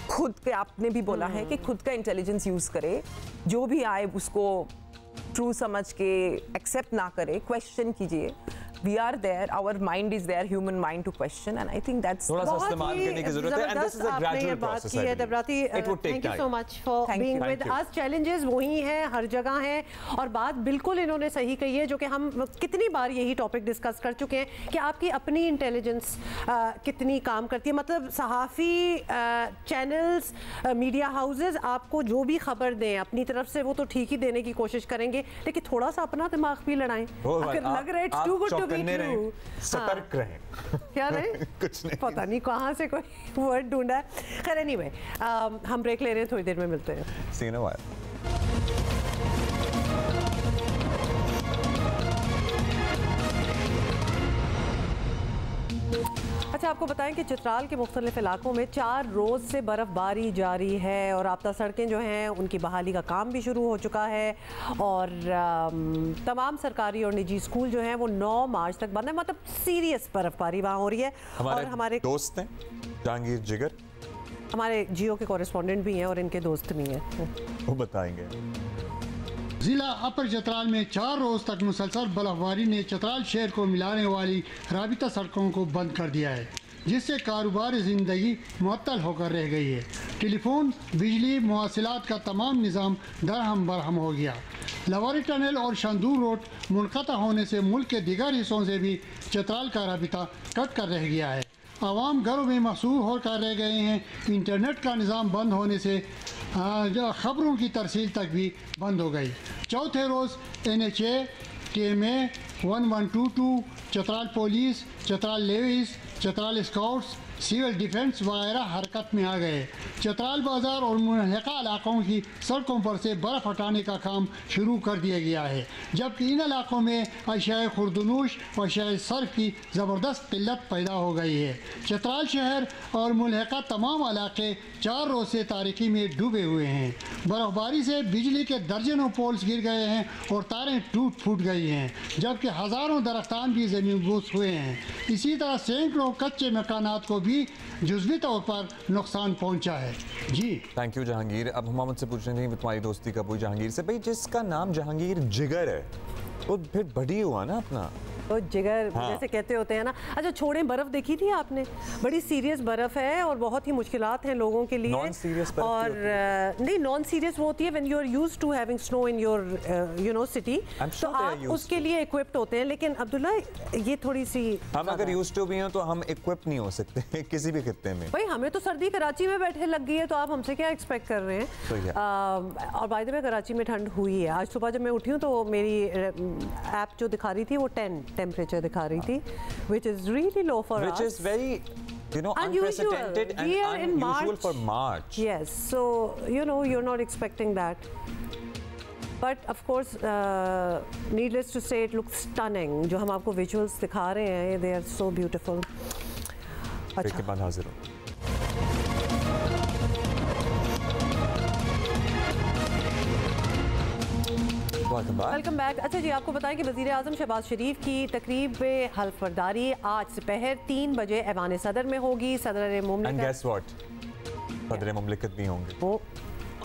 खुद के आपने भी बोला है कि खुद का इंटेलिजेंस यूज करे, जो भी आए उसको ट्रू समझ के एक्सेप्ट ना करे, क्वेश्चन कीजिए. We are there, our mind is there, human mind to question, and I think that's थोड़ा सा इस्तेमाल करने की जरूरत है, and this is a gradual process. It would take time. Thank you so much for being with us. Challenges वही हैं, हर जगह हैं, और बात बिल्कुल इन्होंने सही कही है, जो कि हम कितनी बार यही टॉपिक डिस्कस कर चुके हैं कि आपकी अपनी इंटेलिजेंस कितनी काम करती है. मतलब सहाफ़ी चैनल्स, मीडिया हाउसेस आपको जो भी खबर दें अपनी तरफ से वो तो ठीक ही देने की कोशिश करेंगे, लेकिन थोड़ा सा अपना दिमाग भी लड़ाएं. अगर लग रहा है इट्स टू गुड टू करने रहें, सतर्क रहें. क्या रहे? कुछ नहीं. पता नहीं कहाँ से कोई वर्ड ढूंढा है. खैर एनीवे, हम ब्रेक ले रहे हैं, थोड़ी देर में मिलते हैं. See you in a while. अच्छा, आपको बताएं कि चित्राल के मुख्तलिफ इलाकों में 4 रोज़ से बर्फ़बारी जारी है और राब्ता सड़कें जो हैं उनकी बहाली का काम भी शुरू हो चुका है, और तमाम सरकारी और निजी स्कूल जो हैं वो 9 मार्च तक बंद है. मतलब सीरियस बर्फ़बारी वहाँ हो रही है. और हमारे दोस्त हैं जहांगीर जिगर, हमारे जियो के कॉरेस्पॉन्डेंट भी हैं और इनके दोस्त भी हैं, वो बताएंगे. जिला अपर चतराल में 4 रोज तक मुसलसल बर्फबारी ने चतराल शहर को मिलाने वाली राबिता सड़कों को बंद कर दिया है, जिससे कारोबारी ज़िंदगी मुअत्तल होकर रह गई है। टेलीफोन, बिजली, मवासिलात का तमाम निज़ाम दरहम बरहम हो गया। लवारी टनल और शंदूर रोड मुनक़ता होने से मुल्क के दीगर हिस्सों से भी चतराल का राबिता कट कर रह गया है। आवाम घरों में महसूर होकर रह गए हैं। इंटरनेट का निज़ाम बंद होने से ख़बरों की तरसील तक भी बंद हो गई। चौथे रोज़ NHA, TMA, 1122, Chitral police, Chitral levies, Chitral scouts, civil defence वगैरह हरकत में आ गए। चतराल बाज़ार और मुल्हिका इलाकों की सड़कों पर से बर्फ़ हटाने का काम शुरू कर दिया गया है, जबकि इन इलाकों में अशियाए खुर्दनूश और अशियाए सर्फ की ज़बरदस्त किल्लत पैदा हो गई है। चतराल शहर और मुल्हिका तमाम इलाके 4 रोज़ से तारीकी में डूबे हुए हैं। बर्फ़बारी से बिजली के दर्जनों पोल्स गिर गए हैं और तारें टूट फूट गई हैं, जबकि हज़ारों दरख्तान भी ज़मीनबूस हुए हैं। इसी तरह सैकड़ों कच्चे मकानात को भी जुज़वी तौर पर नुकसान पहुंचा है। जी थैंक यू जहांगीर। अब हम मुझसे पूछ रहे थे तुम्हारी दोस्ती कब हुई जहांगीर से? भाई जिसका नाम जहांगीर जिगर है वो फिर बड़ी हुआ ना अपना तो जिगर हाँ। जैसे कहते होते हैं ना। अच्छा छोड़ें, बर्फ देखी थी आपने? बड़ी सीरियस बर्फ है और बहुत ही मुश्किलात हैं लोगों के लिए। नॉन सीरियस और नहीं, नॉन सीरियस वो होती है when you are used to having snow in your you know city, तो आप उसके लिए इक्विप्ड होते हैं। लेकिन अब्दुल्ला ये थोड़ी सी हम अगर यूज्ड टू भी हैं तो हम इक्विप्ड नहीं हो सकते किसी भी खित्ते में। भाई हमें तो सर्दी कराची में बैठे लग गई है, तो आप हमसे क्या एक्सपेक्ट कर रहे हैं? और बाय द वे कराची में ठंड हुई है। आज सुबह जब मैं उठी हूँ तो मेरी ऐप जो दिखा रही थी वो 10 टेम्परेचर दिखा रही थी, which is really low for us. Which is very, you know, unprecedented and unusual for March. Yes, so you know you're not expecting that. But of course, needless to say, it looks stunning. जो हम आपको visuals दिखा रहे हैं, they are so beautiful. अच्छा। के बाद हाजिर हो। Welcome back. अच्छा जी, आपको बताएं कि वज़ीर आज़म शहबाज शरीफ की तकरीब हल्फ बर्दारी आज दोपहर 3 बजे ऐवान सदर में होगी। सदर मुमलिकत भी होंगे।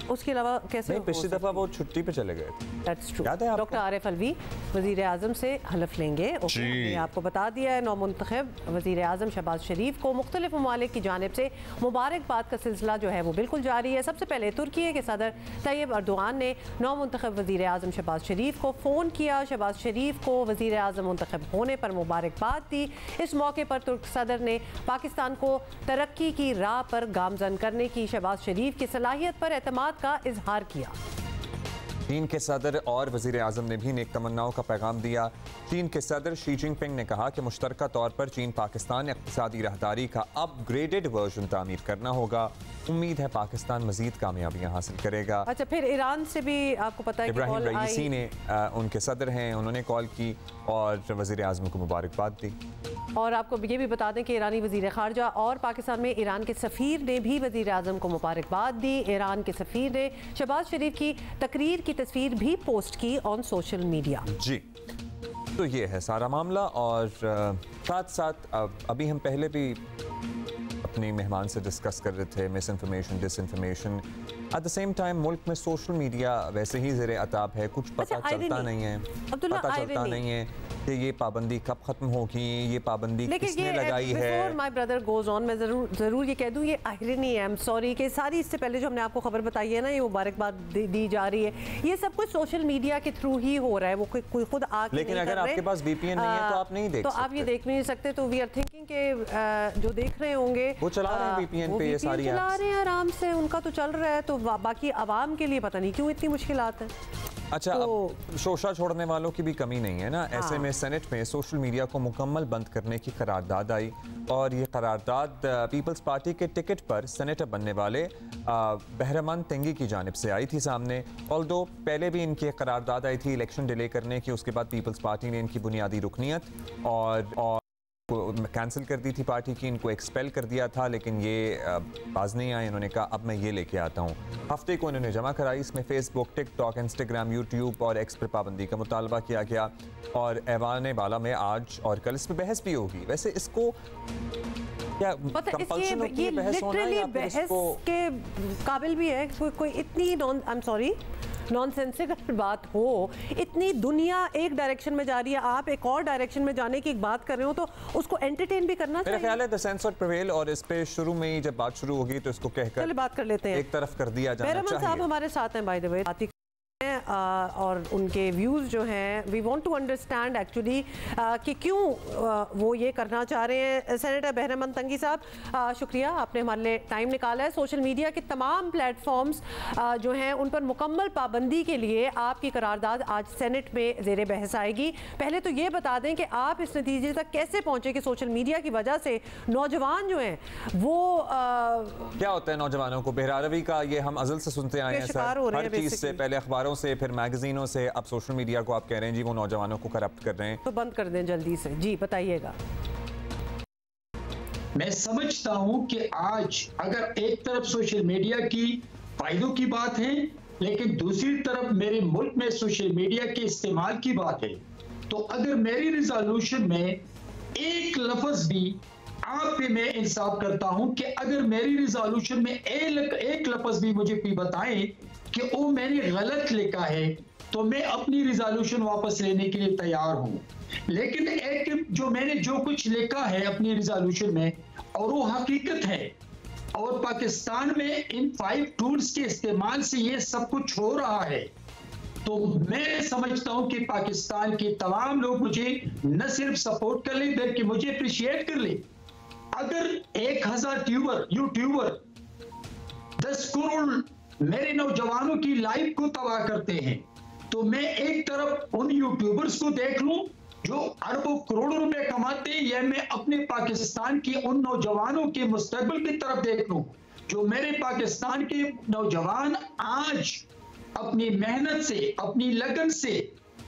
उसके अलावा कैसे? पिछली दफ़ा वो छुट्टी पे चले गए थे। That's true. याद है आपको? डॉक्टर आरिफ अलवी वज़ीर आज़म से हलफ लेंगे। हमने आपको बता दिया है, नौमुंतखब वज़ीर आज़म शहबाज शरीफ को मुख्तलिफ ममालिक की जानिब से मुबारकबाद का सिलसिला जो है वो बिल्कुल जारी है। सबसे पहले तुर्की के सदर तैयब अर्दोगान ने नौमुंतखब वज़ीर आज़म शहबाज शरीफ को फ़ोन किया। शहबाज शरीफ को वज़ीर आज़म मुंतखब होने पर मुबारकबाद दी। इस मौके पर तुर्क सदर ने पाकिस्तान को तरक्की की राह पर गामजन करने की शहबाज शरीफ की सलाहियत पर एतमाद का इजहार किया। चीन के सदर और वज़ीर आज़म ने भी नेक तमन्नाओं का पैगाम दिया। चीन के सदर शी जिनपिंग ने कहा कि मुश्तरका तौर पर चीन पाकिस्तान इक़्तिसादी राहदारी का अपग्रेडेड वर्जन तामीर करना होगा। उम्मीद है पाकिस्तान मज़ीद कामयाबियाँ हासिल करेगा। अच्छा, फिर ईरान से भी आपको पता है इब्राहिम रईसी ने उनके सदर हैं, उन्होंने कॉल की और वज़ीर आज़म को मुबारकबाद दी। और आपको ये भी बता दें कि ईरानी वज़ीर ख़ारजा और पाकिस्तान में ईरान के सफ़ीर ने भी वज़ीर आज़म को मुबारकबाद दी। ईरान के सफ़ीर ने शहबाज शरीफ की तकरीर की तस्वीर भी पोस्ट की ऑन सोशल मीडिया। जी, तो ये है सारा मामला। और साथ साथ अभी हम पहले भी अपने मेहमान से डिस्कस कर रहे थे misinformation, disinformation. At the same time मुल्क में सोशल मीडिया वैसे ही ज़ेरे अताब है, कुछ पता चलता नहीं है, पता चलता नहीं है कि ये पाबंदी कब खत्म होगी, ये पाबंदी किसने लगाई है। माय ब्रदर गोज ऑन, मैं ज़रूर ये कह दूँ, ये आयरनी है, आई एम सॉरी कि सारी इससे पहले जो हमने आपको खबर बताई है ना, ये मुबारकबाद दी जा रही है, ये सब कुछ सोशल मीडिया के थ्रू ही हो रहा है। वो कोई खुद आके लेकिन अगर आपके पास VPN नहीं है तो आप नहीं देख सकते, तो आप ये देख नहीं सकते। तो वी आर थिंकिंग के जो देख रहे होंगे वो चला रहे हैं VPN पे, ये सारी चला रहे हैं आराम से, उनका तो चल रहा है। तो बाकी आवाम के लिए पता नहीं क्यों इतनी मुश्किलात है। अच्छा, अब शोशा छोड़ने वालों की भी कमी नहीं है ना। ऐसे में सेनेट में सोशल मीडिया को मुकम्मल बंद करने की करारदाद आई और ये करारदाद पीपल्स पार्टी के टिकट पर सेनेटर बनने वाले बहरमान तेंगी की जानिब से आई थी सामने। ऑल्दो पहले भी इनकी करारदाद आई थी इलेक्शन डिले करने की, उसके बाद पीपल्स पार्टी ने इनकी बुनियादी रुकनियत और कैंसिल कर दी थी पार्टी की, इनको एक्सपेल कर दिया था, लेकिन ये बाज नहीं आए। इन्होंने कहा अब मैं ये लेके आता हूँ। हफ्ते को इन्होंने जमा कराई, इसमें फेसबुक, टिकटॉक, इंस्टाग्राम, यूट्यूब और एक्स पर पाबंदी का मुतालबा किया गया और ऐवान बाला में आज और कल इस पर बहस भी होगी। वैसे इसको क्या कंपल्शन होती है बहस होना, या फिर इसको के काबिल भी है? कोई इतनी आई एम सॉरी नॉनसेंसिकल बात हो। इतनी दुनिया एक डायरेक्शन में जा रही है, आप एक और डायरेक्शन में जाने की एक बात कर रहे हो, तो उसको एंटरटेन भी करना चाहिए। मेरा ख्याल है द सेंस ऑफ प्रिवेल, और इस पे शुरू में ही जब बात शुरू होगी तो इसको कहकर चलिए बात कर लेते हैं, एक तरफ कर दिया जाना चाहिए। साहब हमारे साथ हैं बाय द वे, और उनके व्यूज़ जो हैं, we want to understand actually कि क्यों वो ये करना चाह रहे हैं। सेनेटर बहरम तंगी साहब, शुक्रिया आपने हमारे लिए टाइम निकाला है। सोशल मीडिया के तमाम प्लेटफॉर्म्स जो हैं उन पर मुकम्मल पाबंदी के लिए आपकी करारदाद आज सेनेट में ज़ेरे बहस आएगी। पहले तो ये बता दें कि आप इस नतीजे तक कैसे पहुँचे कि सोशल मीडिया की वजह से नौजवान जो हैं वो क्या होता है नौजवानों को, बेहरारवी का ये हम अज़ल से सुनते आए हैं सर, हर चीज़ से पहले अखबारों से, फिर मैगजीनों से, अब सोशल मीडिया को आप कह रहे हैं जी वो नौजवानों को करप्ट कर रहे हैं, तो बंद कर दें जल्दी से। जी बताइएगा। मैं समझता हूं कि आज अगर एक तरफ सोशल मीडिया की फायदों की बात है, लेकिन दूसरी तरफ मेरे मुल्क में सोशल मीडिया के इस्तेमाल की बात है, तो अगर मेरी रिजोल्यूशन में एक लफ्ज भी, आप पे मैं इंसाफ करता हूं कि अगर मेरी रिजोल्यूशन में एक लफ्ज भी मुझे कोई बताएं कि वो मैंने गलत लिखा है, तो मैं अपनी रिजोल्यूशन वापस लेने के लिए तैयार हूं। लेकिन एक जो मैंने जो कुछ लिखा है अपनी रिजोल्यूशन में, और वो हकीकत है, और पाकिस्तान में इन 5 टूल्स के इस्तेमाल से ये सब कुछ हो रहा है, तो मैं समझता हूं कि पाकिस्तान के तमाम लोग मुझे न सिर्फ सपोर्ट कर ले बल्कि मुझे अप्रिशिएट कर ले। अगर 1000 यूट्यूबर 10 करोड़ मेरे नौजवानों की लाइफ को तबाह करते हैं, तो मैं एक तरफ उन यूट्यूबर्स को देख लूं जो अरबों करोड़ों रुपए कमाते हैं, या मैं अपने पाकिस्तान के उन नौजवानों के मुस्तकबिल की तरफ देख लूं जो मेरे पाकिस्तान के नौजवान आज अपनी मेहनत से, अपनी लगन से,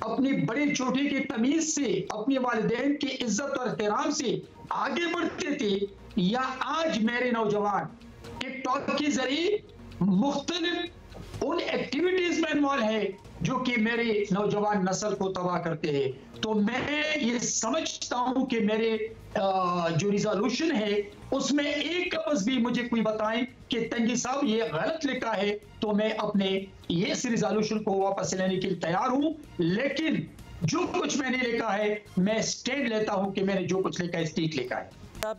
अपनी बड़े छोटे की तमीज से, अपने वालिदैन की इज्जत और एहतराम से आगे बढ़ते थे, या आज मेरे नौजवान टिकटॉक के जरिए मुख्तलिफ उन एक्टिविटीज में इन्वॉल्व है जो कि मेरे नौजवान नस्ल को तबाह करते हैं। तो मैं ये समझता हूं कि मेरे जो रिजोल्यूशन है उसमें एक लफ्ज भी मुझे कोई बताएं कि तंगी साहब ये गलत लिखा है, तो मैं अपने ये रिजोल्यूशन को वापस लेने के लिए तैयार हूं। लेकिन जो कुछ मैंने लिखा है मैं स्टैंड लेता हूं कि मैंने जो कुछ लिखा है ठीक लिखा है।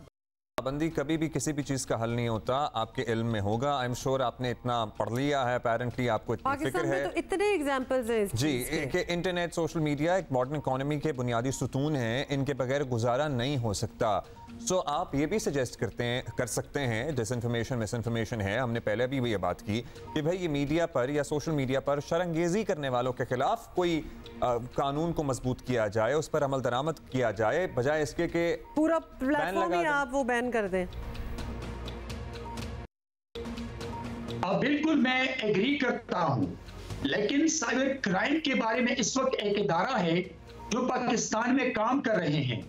पाबंदी कभी भी किसी भी चीज़ का हल नहीं होता, आपके इल्म में होगा। आई एम श्योर आपने इतना पढ़ लिया है, अपेरेंटली आपको इतनी फिक्र है। तो इतने एग्जांपल्स हैं जी कि इंटरनेट, सोशल मीडिया एक मॉडर्न इकोनॉमी के बुनियादी सुतून हैं, इनके बगैर गुजारा नहीं हो सकता। सो आप ये भी सजेस्ट कर सकते हैं, डिसइंफॉर्मेशन मिसइंफॉर्मेशन है, हमने पहले भी ये बात की कि भाई ये मीडिया पर या सोशल मीडिया पर शरंगेजी करने वालों के खिलाफ कोई कानून को मजबूत किया जाए, उस पर अमल दरामद किया जाए, बजाय इसके कि पूरा प्लेटफॉर्म ही आप वो बैन कर दें। बिल्कुल मैं एग्री करता हूं, लेकिन साइबर क्राइम के बारे में इस वक्त एक इदारा है जो पाकिस्तान में काम कर रहे हैं।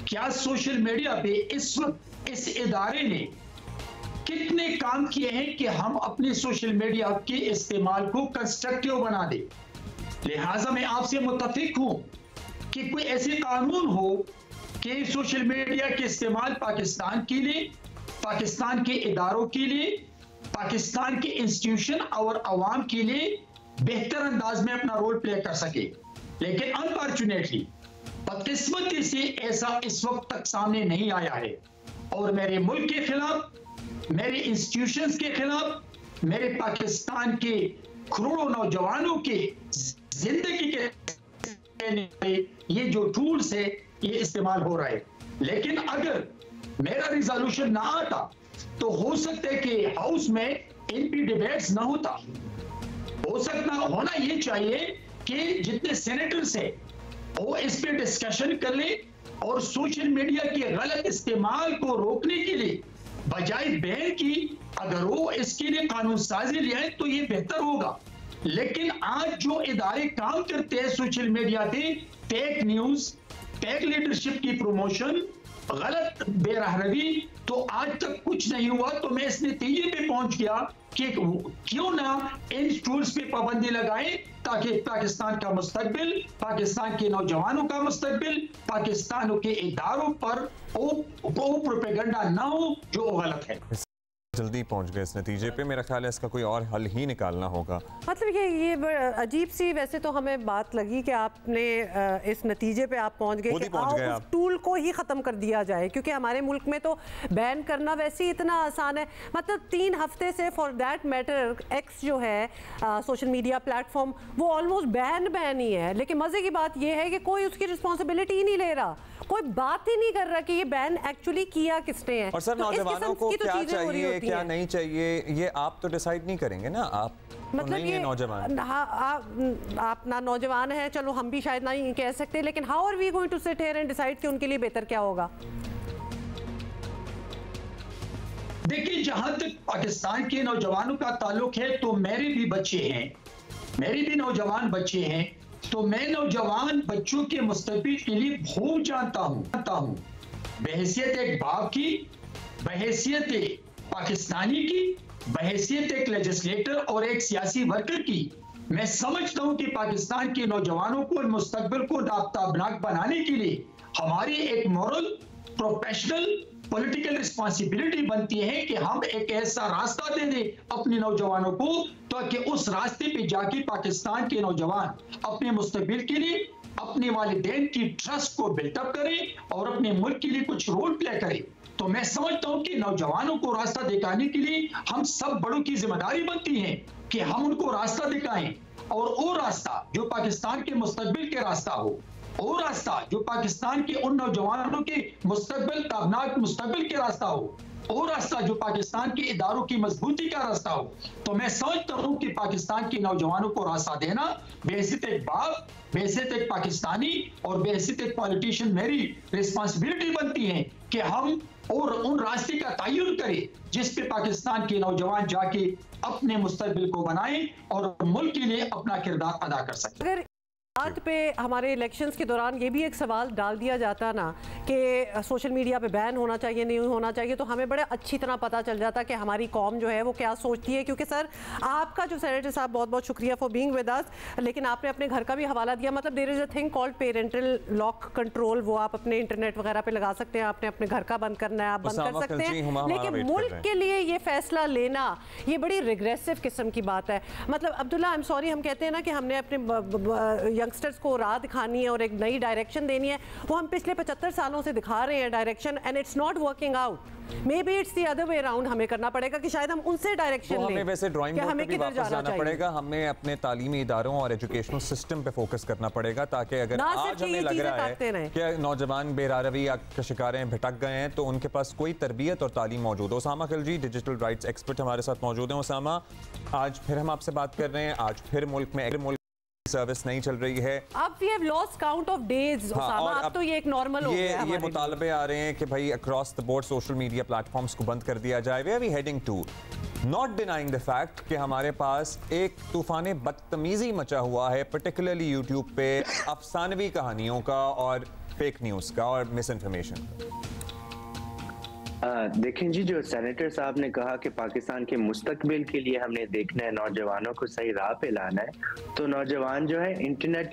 क्या सोशल मीडिया पे इस वक्त इस इदारे ने कितने काम किए हैं कि हम अपने सोशल मीडिया के इस्तेमाल को कंस्ट्रक्टिव बना दे। लिहाजा मैं आपसे मुत्तफिक हूं कि कोई ऐसे कानून हो कि सोशल मीडिया के इस्तेमाल पाकिस्तान के लिए, पाकिस्तान के इदारों के लिए, पाकिस्तान के इंस्टीट्यूशन और अवाम के लिए बेहतर अंदाज में अपना रोल प्ले कर सके। लेकिन अनफॉर्चुनेटली, बदकिस्मती से ऐसा इस वक्त तक सामने नहीं आया है, और मेरे मुल्क के खिलाफ, मेरे इंस्टीट्यूशंस के खिलाफ, मेरे पाकिस्तान के करोड़ों नौजवानों के जिंदगी के ये जो टूल्स है ये इस्तेमाल हो रहा है। लेकिन अगर मेरा रिजोल्यूशन ना आता तो हो सकता है कि हाउस में इन पे डिबेट्स ना होता। हो सकता होना ये चाहिए कि जितने सेनेटर्स हैं वो इस पे डिस्कशन कर ले और सोशल मीडिया के गलत इस्तेमाल को रोकने के लिए बजाय बैन की अगर वो इसके लिए कानून साजी ले आए तो ये बेहतर होगा। लेकिन आज जो इदारे काम करते हैं सोशल मीडिया पे, फेक न्यूज, फेक लीडरशिप की प्रमोशन, गलत बेरहरवी, तो आज तक कुछ नहीं हुआ। तो मैं इस नतीजे पे पहुंच गया कि क्यों ना इन टूल्स पे पाबंदी लगाएं ताकि पाकिस्तान का मुस्तकबिल, पाकिस्तान के नौजवानों का मुस्तकबिल, पाकिस्तान के इदारों पर वो प्रोपेगेंडा ना हो जो गलत है। जल्दी पहुंच गए इस नतीजे पे। मेरा ख्याल है इसका कोई और हल ही निकालना होगा। मतलब ये अजीब सी वैसे तो हमें बात लगी कि आपने इस नतीजे पे आप पहुंच गए कि उस टूल को ही ख़त्म कर दिया जाए, क्योंकि हमारे मुल्क में तो बैन करना वैसे ही इतना आसान है। मतलब 3 हफ्ते से फॉर दैट मैटर एक्स जो है सोशल मीडिया प्लेटफॉर्म वो ऑलमोस्ट बैन ही है, लेकिन मज़े की बात ये है कि कोई उसकी रिस्पॉन्सिबिलिटी ही नहीं ले रहा, कोई बात ही नहीं कर रहा कि ये बैन एक्चुअली किया किसने है। और सर नौजवानों को क्या चाहिए क्या नहीं चाहिए ये आप तो डिसाइड नहीं करेंगे ना, आप मतलब नहीं ये नौजवान। आप ना नौजवान हैं, चलो हम भी शायद नहीं कह सकते, लेकिन how are we going to sit here and decide कि उनके लिए बेहतर क्या होगा। देखिए, जहां तक पाकिस्तान के नौजवानों का ताल्लुक है तो मेरे भी बच्चे हैं, मेरे भी नौजवान बच्चे हैं, तो मैं नौजवान बच्चों के मुस्तकबिल के लिए खूब जानता हूँ बहैसियत एक बाप की, बहैसियत एक पाकिस्तानी की, बहैसियत एक लेजिस्लेटर और एक सियासी वर्कर की। मैं समझता हूँ कि पाकिस्तान के नौजवानों को मुस्तकबिल को आफताबनाक बनाने के लिए हमारी एक मॉरल, प्रोफेशनल, पॉलिटिकल रिस्पॉन्सिबिलिटी बनती है कि हम एक ऐसा रास्ता दे दें अपने नौजवानों को ताकि उस रास्ते पे जाके पाकिस्तान के नौजवान अपने मुस्तकबिल के लिए अपने वालिदैन की ट्रस्ट को बिल्टअप करें और अपने मुल्क के लिए कुछ रोल प्ले करें। तो मैं समझता हूं कि नौजवानों को रास्ता दिखाने के लिए हम सब बड़ों की जिम्मेदारी बनती है कि हम उनको रास्ता दिखाएं, और वो रास्ता जो पाकिस्तान के मुस्तकबिल के रास्ता हो, वो रास्ता जो पाकिस्तान के उन नौजवानों के मुस्तकबिल ताबनाक मुस्तकबिल के रास्ता हो, वो रास्ता जो पाकिस्तान के इदारों की मजबूती का रास्ता हो। तो मैं समझता हूँ कि पाकिस्तान के नौजवानों को रास्ता देना बेहसियत एक बाप, बेहसियत एक पाकिस्तानी और बेहसियत एक पॉलिटिशियन मेरी रिस्पॉन्सिबिलिटी बनती है कि हम और उन रास्ते का तयन करें जिस पे पाकिस्तान के नौजवान जाके अपने मुस्तकबिल को बनाएं और मुल्क के लिए अपना किरदार अदा कर सकें। बात पे हमारे इलेक्शंस के दौरान ये भी एक सवाल डाल दिया जाता ना कि सोशल मीडिया पे बैन होना चाहिए नहीं होना चाहिए, तो हमें बड़े अच्छी तरह पता चल जाता कि हमारी कौम जो है वो क्या सोचती है। क्योंकि सर आपका जो सेनेटर साहब बहुत बहुत शुक्रिया फॉर बीइंग विद अस, लेकिन आपने अपने घर का भी हवाला दिया। मतलब there is a thing called parental lock control, वो आप अपने इंटरनेट वगैरह पे लगा सकते हैं। आपने अपने घर का बंद करना है आप बंद कर सकते हैं, लेकिन मुल्क के लिए ये फैसला लेना ये बड़ी रिग्रेसिव किस्म की बात है। मतलब अब्दुल्ला, आई एम सॉरी, हम कहते हैं ना कि हमने अपने यंगस्टर्स को राह दिखानी है और एक नई डायरेक्शन देनी है, वो हम पिछले 75 सालों से दिखा रहे हैं direction, and it's not working out. May be it's the other way around, हमें करना पड़ेगा कि शायद हम उनसे डायरेक्शन लें। हमें वैसे ड्राइंग बोर्ड पे भी वापस जाना पड़ेगा, हमें अपने तालीमी इदारों और एजुकेशनल सिस्टम पे फोकस करना पड़ेगा, ताकि अगर आज हमें लग रहा है कि नौजवान बेरारवी का शिकार हैं, भटक गए हैं, तो उनके पास कोई तरबियत और तालीम मौजूद हो। Usama Khilji digital rights expert हमारे साथ मौजूद हैं। उसामा, आज फिर हम आपसे बात कर रहे हैं, आज फिर मुल्क सर्विस नहीं चल रही है। अब we have lost count of days, Usama, अब तो ये एक नॉर्मल हो गया है। ये मुतालबे आ रहे हैं कि भाई across the board social media platforms को बंद कर दिया जाए। Where are we heading to? Not denying the fact कि हमारे पास एक तूफान बदतमीजी मचा हुआ है, पर्टिकुलरली यूट्यूब पे अफसानवी कहानियों का और फेक न्यूज़ का और मिस इन्फॉर्मेशन। देखें जी, जो सेनेटर साहब ने कहा कि पाकिस्तान के मुस्तकबिल के लिए हमने देखना है, नौजवानों को सही राह पे लाना है, तो नौजवान जो है इंटरनेट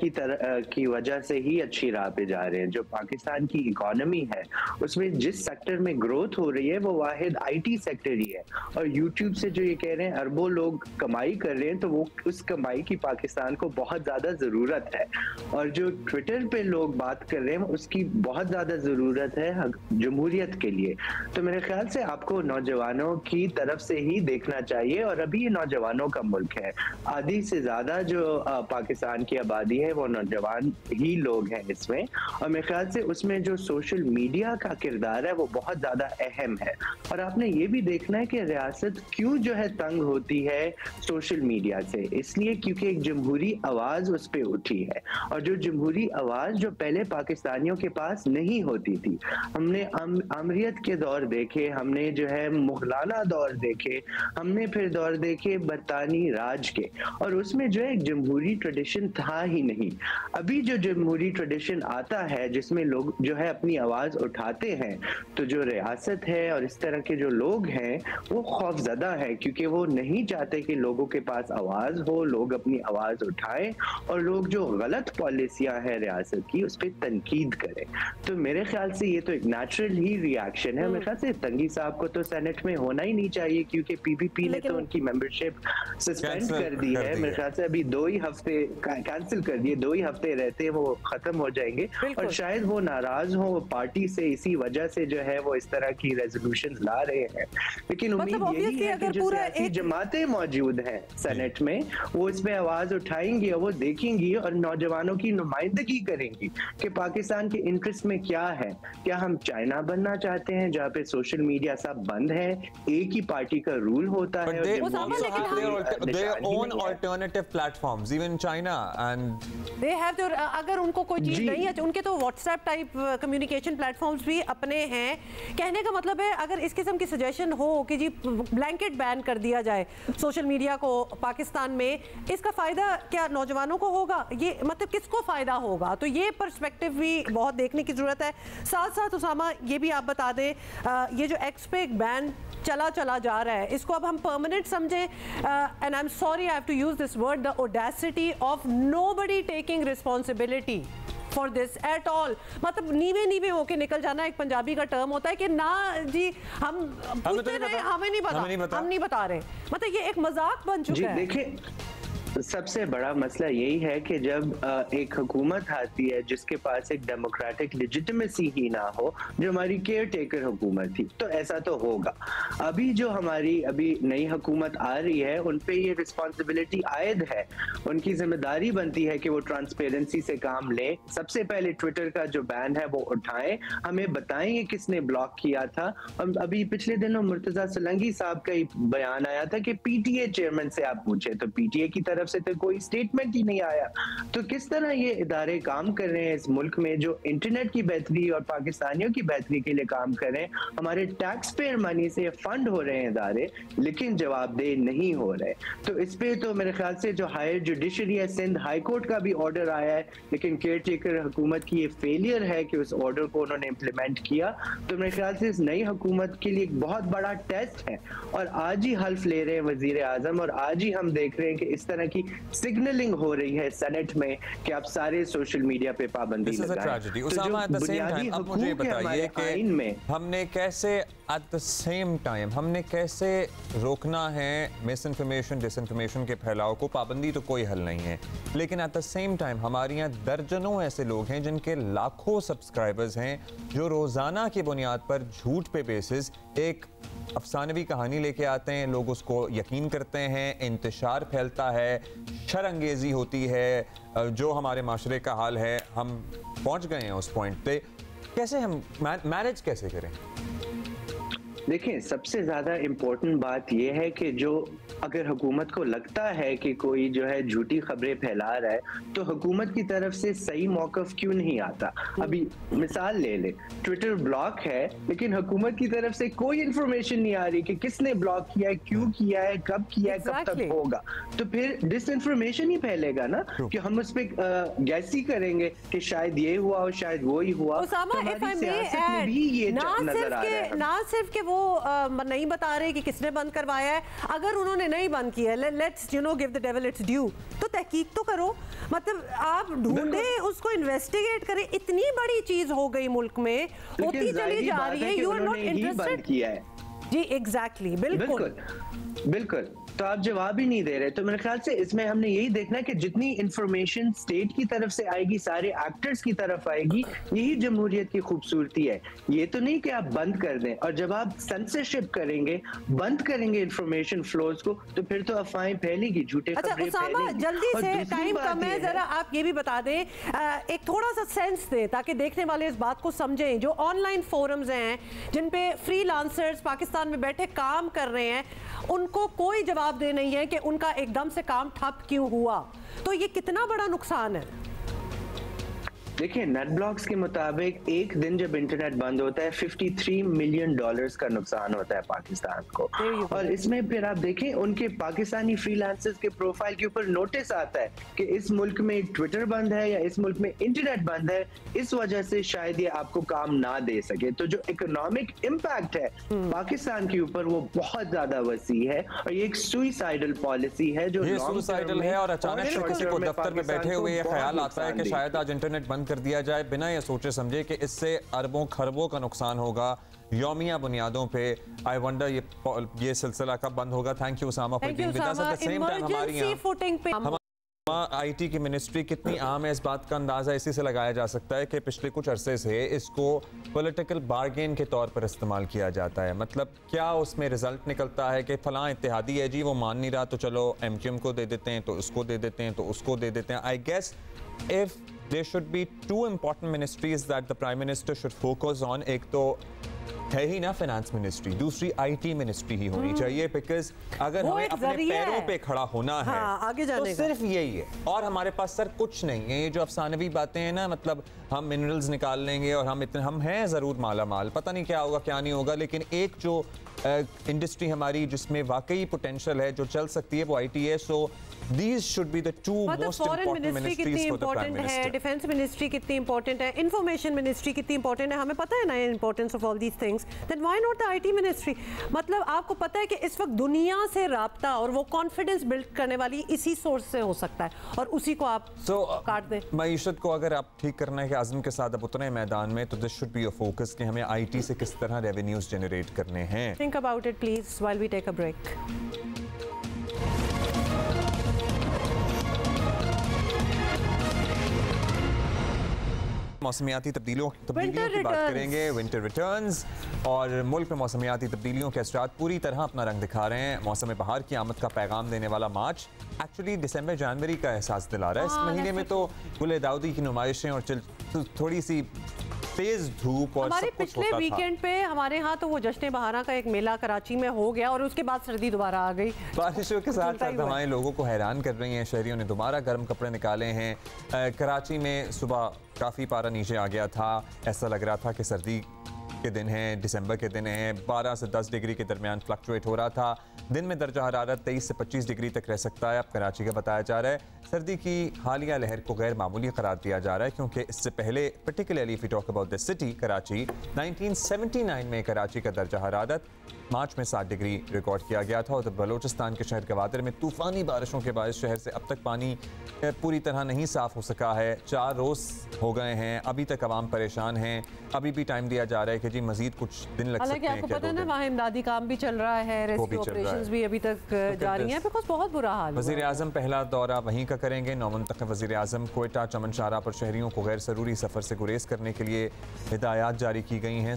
की वजह से ही अच्छी राह पे जा रहे हैं। जो पाकिस्तान की इकोनॉमी है उसमें जिस सेक्टर में ग्रोथ हो रही है वो वाहिद आईटी सेक्टर ही है, और यूट्यूब से जो ये कह रहे हैं अरबों लोग कमाई कर रहे हैं, तो वो उस कमाई की पाकिस्तान को बहुत ज़्यादा ज़रूरत है। और जो ट्विटर पे लोग बात कर रहे हैं उसकी बहुत ज़्यादा ज़रूरत है जमहूरियत के लिए। तो मेरे ख्याल से आपको नौजवानों की तरफ से ही देखना चाहिए, और अभी ये नौजवानों का मुल्क है। आधी से ज्यादा जो पाकिस्तान की आबादी है वो नौजवान ही लोग हैं इसमें, और मेरे ख्याल से उसमें जो सोशल मीडिया का किरदार है वो बहुत ज्यादा अहम है। और आपने ये भी देखना है कि रियासत क्यों जो है तंग होती है सोशल मीडिया से, इसलिए क्योंकि एक जमहूरी आवाज उस पर उठी है, और जो जमहूरी आवाज जो पहले पाकिस्तानियों के पास नहीं होती थी। हमने अमरीत के दौर देखे, हमने जो है मुगलाना दौर देखे, हमने फिर दौर देखे बरतानी राज के, और उसमें जो है एक जमहूरी ट्रेडिशन था ही नहीं। अभी जो जमहूरी ट्रेडिशन आता है जिसमें लोग जो है अपनी आवाज उठाते हैं, तो जो रियासत है और इस तरह के जो लोग हैं वो खौफजदा है, क्योंकि वो नहीं चाहते कि लोगों के पास आवाज हो, लोग अपनी आवाज उठाएं और लोग जो गलत पॉलिसियां हैं रियासत की उस पर तनकीद करें। तो मेरे ख्याल से ये तो एक नेचुरल ही रिएक्शन है। मेरे ख्याल से तंगी साहब को तो सेनेट में होना ही नहीं चाहिए, क्योंकि पीपीपी ने तो उनकी मेंबरशिप सस्पेंड कर दी है। मेरे ख्याल से अभी 2 ही हफ्ते कैंसिल कर दिए, 2 ही हफ्ते रहते वो खत्म हो जाएंगे, और शायद वो नाराज हो पार्टी से, इसी वजह से जो है वो इस तरह की रेजोल्यूशन ला रहे हैं। लेकिन उम्मीद यही है कि जो सियासी जमातें मौजूद हैं सेनेट में, वो इस पे आवाज उठाएंगी और वो देखेंगी और नौजवानों की नुमाइंदगी करेंगी कि पाकिस्तान के इंटरेस्ट में क्या है। क्या हम चाइना बनना चाहते हैं जहाँ पे सोशल मीडिया सब बंद है, एक ही पार्टी का रूल होता है? अगर उनको कोई चीज नहीं है, उनके तो व्हाट्सएप टाइप कम्युनिकेशन प्लेटफॉर्म्स भी अपने हैं। कहने का मतलब है अगर इस किस्म की सजेशन हो कि जी ब्लैंकेट बैन कर दिया जाए सोशल मीडिया को पाकिस्तान में, इसका फायदा क्या नौजवानों को होगा? ये मतलब किसको फायदा होगा? तो ये पर्सपेक्टिव भी बहुत देखने की जरूरत है। साथ साथ उसामा ये भी आप बता दें, ये जो एक्स पे एक बैन चला जा रहा है, इसको अब हम परमानेंट समझें? And I am sorry I have to use this word, the audacity of nobody taking responsibility for this at all. मतलब नीवे होके निकल जाना, एक पंजाबी का टर्म होता है कि ना जी हम पूछते रहे, हमें नहीं पता, हम नहीं बता रहे। मतलब ये एक मजाक बन चुका है। देखिए, सबसे बड़ा मसला यही है कि जब एक हुकूमत आती है जिसके पास एक डेमोक्रेटिक लेजिटिमेसी ही ना हो, जो हमारी केयर टेकर हुकूमत थी, तो ऐसा तो होगा। अभी जो हमारी अभी नई हुकूमत आ रही है, उन पे ये रिस्पॉन्सिबिलिटी आयद है, उनकी जिम्मेदारी बनती है कि वो ट्रांसपेरेंसी से काम लें। सबसे पहले ट्विटर का जो बैन है वो उठाएं, हमें बताएं ये किसने ब्लॉक किया था। अभी पिछले दिनों मुर्तजा सोलंकी साहब का ही बयान आया था कि पीटीए चेयरमैन से आप पूछे, तो पीटीए की तरफ से तो कोई स्टेटमेंट ही नहीं आया। तो किस तरह ये इदारे काम कर रहे हैं इस मुल्क में, जो इंटरनेट की बेहतरी और पाकिस्तानियों की बेहतरी के लिए काम कर रहे हैं? हमारे टैक्स पेयर मनी से फंड हो रहे हैं इदारे, लेकिन जवाबदेह नहीं हो रहे। तो इस पे तो मेरे ख्याल से जो हायर जुडिशरी है, सिंध हाई कोर्ट का भी ऑर्डर आया है, लेकिन केयर टेकर हुकूमत की ये फेलियर है कि उस ऑर्डर को उन्होंने इम्प्लीमेंट किया। तो मेरे ख्याल से इस नई हुकूमत के लिए एक बहुत बड़ा टेस्ट है, और आज ही हल्फ ले रहे हैं वजीर आजम, और आज ही हम देख रहे हैं कि इस तरह की सिग्नलिंग हो रही है सेनेट में कि आप सारे सोशल मीडिया पे पाबंदी लगाएं। Usama, at the same time अब मुझे बताइए कि हमने कैसे एट द सेम टाइम हमने कैसे रोकना है मिस इन्फॉर्मेशन डिसइन्फॉर्मेशन के फैलाव को? पाबंदी तो कोई हल नहीं है, लेकिन एट द सेम टाइम हमारे यहाँ दर्जनों ऐसे लोग हैं जिनके लाखों सब्सक्राइबर्स हैं, जो रोजाना की बुनियाद पर झूठ पे बेसिस एक अफसानवी कहानी लेके आते हैं, लोग उसको यकीन करते हैं, इंतशार फैलता है, शर्मंगेजी होती है। जो हमारे माशरे का हाल है, हम पहुंच गए हैं उस पॉइंट पे। कैसे हम मैनेज कैसे करें? देखिए, सबसे ज़्यादा इम्पोर्टेंट बात यह है कि जो अगर हुकूमत को लगता है कि कोई जो है झूठी खबरें फैला रहा है, तो हुकूमत की तरफ से सही मौक़िफ़ क्यों नहीं आता? अभी मिसाल ले ले, ट्विटर ब्लॉक है, लेकिन हुकूमत की तरफ से कोई इन्फॉर्मेशन नहीं आ रही कि किसने ब्लॉक किया है, क्यों किया है, कब किया है, कब तक होगा। तो फिर डिसइन्फॉर्मेशन ही फैलेगा ना, कि हम उस पर गैसी करेंगे कि शायद ये हुआ और शायद वो ही हुआ। तो हमारी सियासत में भी ये नजर आ रहा है। ना सिर्फ कि वो नहीं बता रहे कि किसने बंद करवाया है, अगर उन्होंने नहीं बंद किया, let's give the devil it's due, तो तहकीक तो करो। मतलब आप ढूंढे, उसको इन्वेस्टिगेट करें। इतनी बड़ी चीज हो गई मुल्क में, होती चली जा रही है। You are not interested. जी एग्जैक्टली, बिल्कुल। तो आप जवाब ही नहीं दे रहे। तो मेरे ख्याल से इसमें हमने यही देखना है कि जितनी इंफॉर्मेशन स्टेट की तरफ से आएगी, सारे एक्टर्स की तरफ आएगी, यही जमहूरियत की खूबसूरती है। ये तो नहीं कि आप बंद कर दें, और जब आप सेंसरशिप करेंगे, बंद करेंगे इंफॉर्मेशन फ्लोज को, तो फिर तो अफवाहें फैलेगी, झूठे खबरें फैलेंगी। जल्दी से, टाइम कम है, जरा आप ये भी बता दें, एक थोड़ा सा सेंस दें ताकि देखने वाले इस बात को समझें। जो ऑनलाइन फोरम्स हैं जिन पे फ्रीलांसर्स पाकिस्तान में बैठे काम कर रहे हैं, उनको कोई जवाब दे नहीं है कि उनका एकदम से काम ठप क्यों हुआ। तो ये कितना बड़ा नुकसान है। देखिए, नेट ब्लॉक्स के मुताबिक एक दिन जब इंटरनेट बंद होता है, $53 मिलियन का नुकसान होता है पाकिस्तान को। और इसमें फिर आप देखें, उनके पाकिस्तानी फ्रीलांसर्स के प्रोफाइल के ऊपर नोटिस आता है कि इस मुल्क में ट्विटर बंद है या इस मुल्क में इंटरनेट बंद है, इस वजह से शायद ये आपको काम ना दे सके। तो जो इकोनॉमिक इम्पैक्ट है पाकिस्तान के ऊपर, वो बहुत ज्यादा वसी है, और ये एक सुइसाइडल पॉलिसी है जो सुइसाइडल है। और अचानक से किसी को दफ्तर में बैठे हुए ये ख्याल आता है कि शायद आज इंटरनेट बंद बंद कर दिया जाए बिना ये सोचे समझे कि इससे अरबों खरबों का नुकसान होगा यौमिया बुनियादों पे। आई वंडर ये सिलसिला कब बंद होगा। Thank you Usama for being with us. At the same time हमारी आईटी की मिनिस्ट्री कितनी आम है इस बात का अंदाजा इसी से लगाया जा सकता है कि पिछले कुछ अरसे से इसको पॉलिटिकल बार्गेन के तौर पर इस्तेमाल किया जाता है। मतलब क्या उसमें रिजल्ट निकलता है कि फलां इत्तेहादी है जी, वो मान नहीं रहा तो चलो एमक्यूएम को दे देते हैं, तो उसको दे देते हैं, तो उसको दे देते हैं। I guess if there should be two important ministries that the prime minister should focus on, एक तो है ही ना फाइनेंस मिनिस्ट्री, दूसरी आईटी मिनिस्ट्री ही होनी चाहिए, बिकॉज अगर हमें अपने पैरों पे खड़ा होना है आगे जाने तो सिर्फ यही है। और हमारे पास सर कुछ नहीं है। ये जो अफसानवी बातें हैं ना, मतलब हम मिनरल्स निकाल लेंगे और हम हैं जरूर माला माल, पता नहीं क्या होगा क्या नहीं होगा, लेकिन एक जो इंडस्ट्री हमारी जिसमें वाकई पोटेंशियल है, जो चल सकती है, वो आईटी है। सो these should be the two most important ministries for the prime minister. Defence ministry कितनी इंपॉर्टेंट है, इंफॉर्मेशन मिनिस्ट्री कितनी इंपॉर्टेंट है, हमें पता है ना importance of all these things, then why not the IT ministry. मतलब आपको पता है कि इस वक्त दुनिया से राब्ता और वो कॉन्फिडेंस बिल्ड करने वाली इसी सोर्स से हो सकता है, और उसी को आप काट दें। मईशत को अगर आप ठीक करने के आज़म के साथ अब उतरे मैदान में, तो this should be your focus कि हमें आईटी से किस तरह रेवेन्यूज जनरेट करने हैं। Think about it please while we take a break. मौसमियाती तब्दीलियों की बात करेंगे, विंटर रिटर्न्स, और मुल्क में मौसमियाती तब्दीलियों के असरात पूरी तरह अपना रंग दिखा रहे हैं। मौसम बहार की आमद का पैगाम देने वाला मार्च एक्चुअली दिसंबर जनवरी का एहसास दिला रहा है। इस महीने में तो गुल दाऊदी की नुमाइशें और थोड़ी सी तेज धूप और हमारे पिछले वीकेंड पे हमारे यहाँ तो वो जश्न बहारा का एक मेला कराची में हो गया, और उसके बाद सर्दी दोबारा आ गई। बारिशों के साथ साथ हमारे लोगों को हैरान कर रही हैं। शहरियों ने दोबारा गर्म कपड़े निकाले हैं। कराची में सुबह काफ़ी पारा नीचे आ गया था, ऐसा लग रहा था कि सर्दी के दिन हैं, दिसंबर के दिन हैं। 12 से 10 डिग्री के दरमियान फ्लक्चुएट हो रहा था। दिन में दर्जा हरारत 23 से 25 डिग्री तक रह सकता है। अब कराची का बताया जा रहा है सर्दी की हालिया लहर को गैर मामूली करार दिया जा रहा है, क्योंकि इससे पहले particularly if we talk about the city Karachi, 1979 में कराची का दर्जा हरारत मार्च में 7 डिग्री रिकॉर्ड किया गया था। और बलोचिस्तान के शहर गवादर में तूफ़ानी बारिशों के बायस शहर से अब तक पानी पूरी तरह नहीं साफ़ हो सका है। 4 रोज़ हो गए हैं, अभी तक आवाम परेशान हैं। अभी भी टाइम दिया जा रहा है कि जी मजीद कुछ दिन लग सकते हैं। आपको पता है ना, वहाँ इमदादी काम भी चल रहा है, रेस्क्यू ऑपरेशंस भी अभी तक जारी हैं, बिकॉज़ बहुत बुरा हाल है। वज़ीर आज़म पहला दौरा वहीं का करेंगे। नौमुंतखब वज़ीर आज़म कोयटा चमन शाहरा पर शहरियों को गैर ज़रूरी सफ़र से गुरेज करने के लिए हिदायत जारी की गई हैं।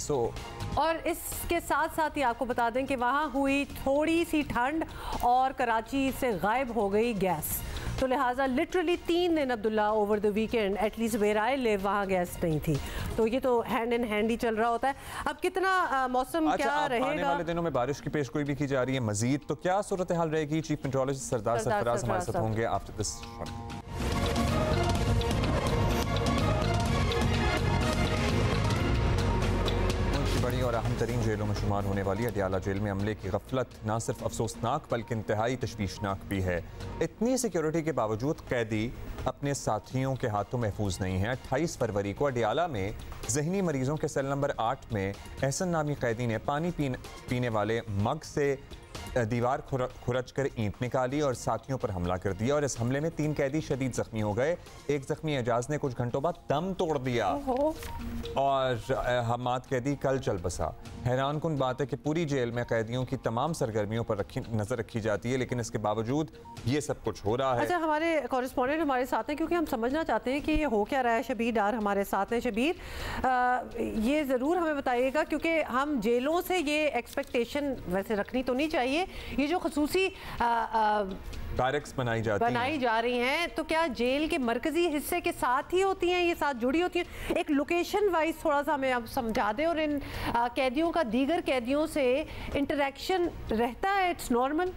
और इसके साथ साथ ही आपको बता दें कि वहाँ हुई थोड़ी सी ठंड और कराची से गायब हो गई गैस, तो लिहाजा लिटरली 3 दिन Abdullah over the weekend at least where I live वहाँ गैस नहीं थी। तो ये तो हैंड इन हैंड ही चल रहा होता है। अब कितना मौसम क्या रहेगा आने वाले दिनों में? बारिश की पेश गोई भी की जा रही है मजीद, तो क्या सूरत हाल रहेगी? चीफ मेट्रोलॉजिस्ट सरदार सरफराज हमारे साथ होंगे आफ्टर दिस। बड़ी और अहम तरीन जेलों में शुमार होने वाली अडियाला जेल में अमले की गफलत न सिर्फ अफसोसनाक बल्कि इंतहाई तशवीशनाक भी है। इतनी सिक्योरिटी के बावजूद कैदी अपने साथियों के हाथों महफूज नहीं है। 28 फरवरी को अडियाला में जहनी मरीजों के सेल नंबर 8 में एहसन नामी कैदी ने पानी पीने वाले मग से दीवार खुरच कर ईंट निकाली और साथियों पर हमला कर दिया, और इस हमले में 3 कैदी शदीद जख्मी हो गए। एक जख्मी एजाज ने कुछ घंटों बाद दम तोड़ दिया और हमाद कैदी कल चल बसा। हैरान कुन बात है कि पूरी जेल में कैदियों की तमाम सरगर्मियों पर नजर रखी जाती है, लेकिन इसके बावजूद ये सब कुछ हो रहा है। अच्छा, हमारे कॉरेस्पॉन्डेंट हमारे साथ हैं, क्योंकि हम समझना चाहते हैं कि ये हो क्या रहा है। शबीर डार हमारे साथ हैं। शबीर, ये ज़रूर हमें बताइएगा, क्योंकि हम जेलों से ये एक्सपेक्टेशन वैसे रखनी तो नहीं चाहिए, ये जो खसूसी बैरक्स बनाई जा रही हैं, तो क्या जेल के मरकजी हिस्से के साथ ही होती हैं, ये साथ जुड़ी होती हैं? एक लोकेशन वाइज थोड़ा सा हमें आप समझा दें, और इन कैदियों का दीगर कैदियों से इंटरेक्शन रहता है? It's normal?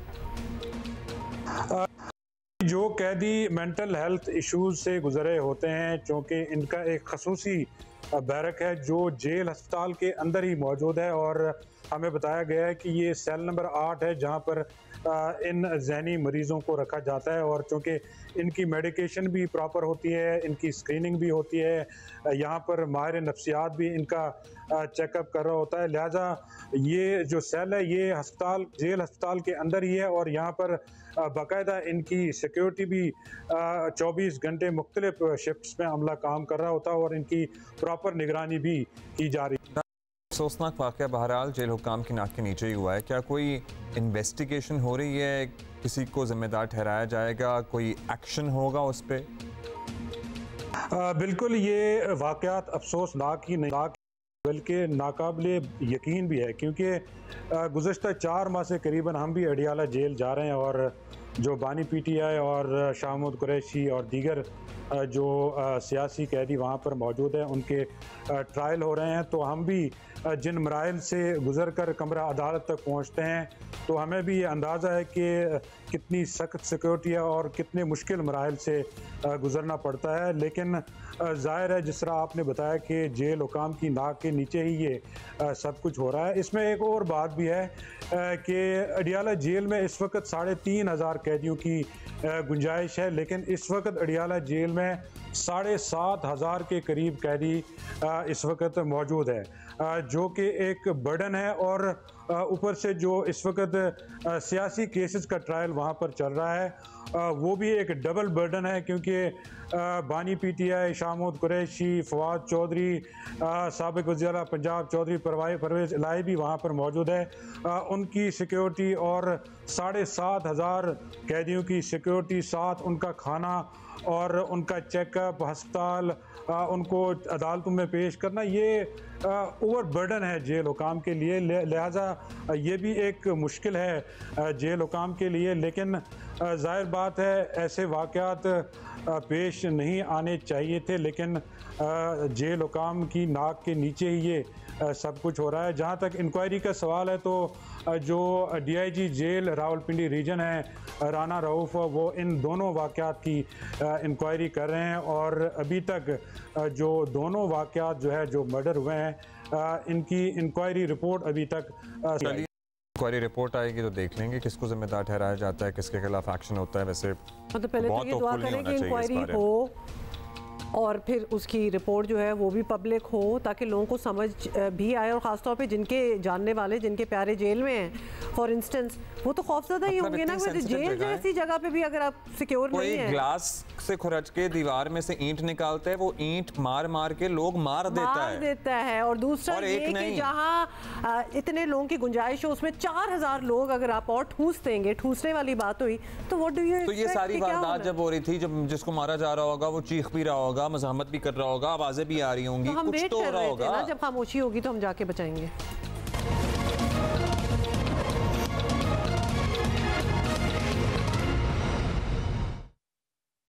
जो कैदी मेंटल हेल्थ इश्यूज से गुजरे होते हैं, चूँकि इनका एक खसूसी बैरक है जो जेल अस्पताल के अंदर ही मौजूद है, और हमें बताया गया है कि ये सेल नंबर 8 है जहां पर इन जहनी मरीज़ों को रखा जाता है। और चूँकि इनकी मेडिकेशन भी प्रॉपर होती है, इनकी स्क्रीनिंग भी होती है, यहाँ पर माहिर नफ्सियात भी इनका चेकअप कर रहा होता है। लिहाजा ये जो सेल है ये जेल अस्पताल के अंदर ही है, और यहाँ पर बाकायदा इनकी सिक्योरिटी भी 24 घंटे मुख्तलिफ शिफ्ट्स में अमला काम कर रहा होता है और इनकी प्रॉपर निगरानी भी की जा रही है। अफसोसनाक वाक़या बहरहाल जेल हुक्काम की नाक के नीचे ही हुआ है। क्या कोई इन्वेस्टिगेशन हो रही है, किसी को जिम्मेदार ठहराया जाएगा, कोई एक्शन होगा उस पर? बिल्कुल, ये वाक़यात अफसोसनाक ही नहीं बल्कि नाकाबिले यकीन भी है, क्योंकि गुज़श्ता 4 माह से करीबन हम भी अडियाला जेल जा रहे हैं और जो बानी PTI और शाह महमूद कुरैशी और दीगर जो सियासी कैदी वहाँ पर मौजूद हैं उनके ट्रायल हो रहे हैं। तो हम भी जिन मराइल से गुज़र कर कमरा अदालत तक पहुँचते हैं तो हमें भी ये अंदाज़ा है कि कितनी सख्त सिक्योरिटी है और कितने मुश्किल मराइल से गुज़रना पड़ता है। लेकिन ज़ाहिर है, जिस तरह आपने बताया कि जेल हुकाम की नाक के नीचे ही ये सब कुछ हो रहा है। इसमें एक और बात भी है कि अडियाला जेल में इस वक्त 3,500 कैदियों की गुंजाइश है, लेकिन इस वक्त अडियाला जेल में 7,500 के करीब कैदी इस वक्त मौजूद है, जो कि एक बर्डन है। और ऊपर से जो इस वक्त सियासी केसेस का ट्रायल वहाँ पर चल रहा है वो भी एक डबल बर्डन है, क्योंकि बानी PTI शाह महमूद कुरैशी, फवाद चौधरी, साबिक वज़ीर पंजाब चौधरी परवेज़ इलाही भी वहाँ पर मौजूद है। उनकी सिक्योरिटी और 7,500 कैदियों की सिक्योरिटी, साथ उनका खाना और उनका चेकअप, हस्पताल, उनको अदालतों में पेश करना, ये ओवर बर्डन है जेल हुकाम के लिए। लिहाजा ये भी एक मुश्किल है जेल हुकाम के लिए। लेकिन जाहिर बात है, ऐसे वाक़यात पेश नहीं आने चाहिए थे, लेकिन जेल हुकाम की नाक के नीचे ही ये सब कुछ हो रहा है। जहाँ तक इंक्वायरी का सवाल है तो जो DIG जेल रावलपिंडी रीजन है राना रऊफ़, वो इन दोनों वाक़यात की इंक्वायरी कर रहे हैं और अभी तक जो दोनों वाक़यात जो है जो मर्डर हुए हैं इनकी इंक्वायरी रिपोर्ट अभी तक इंक्वायरी रिपोर्ट आएगी तो देख लेंगे किसको जिम्मेदार ठहराया जाता है, किसके खिलाफ एक्शन होता है। वैसे मतलब पहले तो ये दुआ करें कि इंक्वायरी हो और फिर उसकी रिपोर्ट जो है वो भी पब्लिक हो, ताकि लोगों को समझ भी आए। और ख़ासतौर पे जिनके जानने वाले, जिनके प्यारे जेल में हैं फॉर इंस्टेंस, वो तो खौफजदा ही होंगे ना। जेल जैसी जगह पे भी अगर आप सिक्योर नहीं है, ग्लास से खुरच के दीवार में से ईंट निकालते हैं, वो ईंट मार मार के लोग मार देता है। और दूसरा ये कि जहाँ इतने लोगों की गुंजाइश हो उसमें 4,000 लोग अगर आप और ठूस देंगे, ठूसने वाली बात हुई तो व्हाट डू यू। तो ये सारी वारदात जब हो रही थी, जब जिसको मारा जा रहा होगा वो चीख भी रहा होगा, मज़ाहमत भी कर रहा होगा, आवाजें भी आ रही होंगी, तो हम कुछ वेट तो हो कर रहा रहे थे होगा ना, जब खामोशी होगी तो हम जाके बचाएंगे।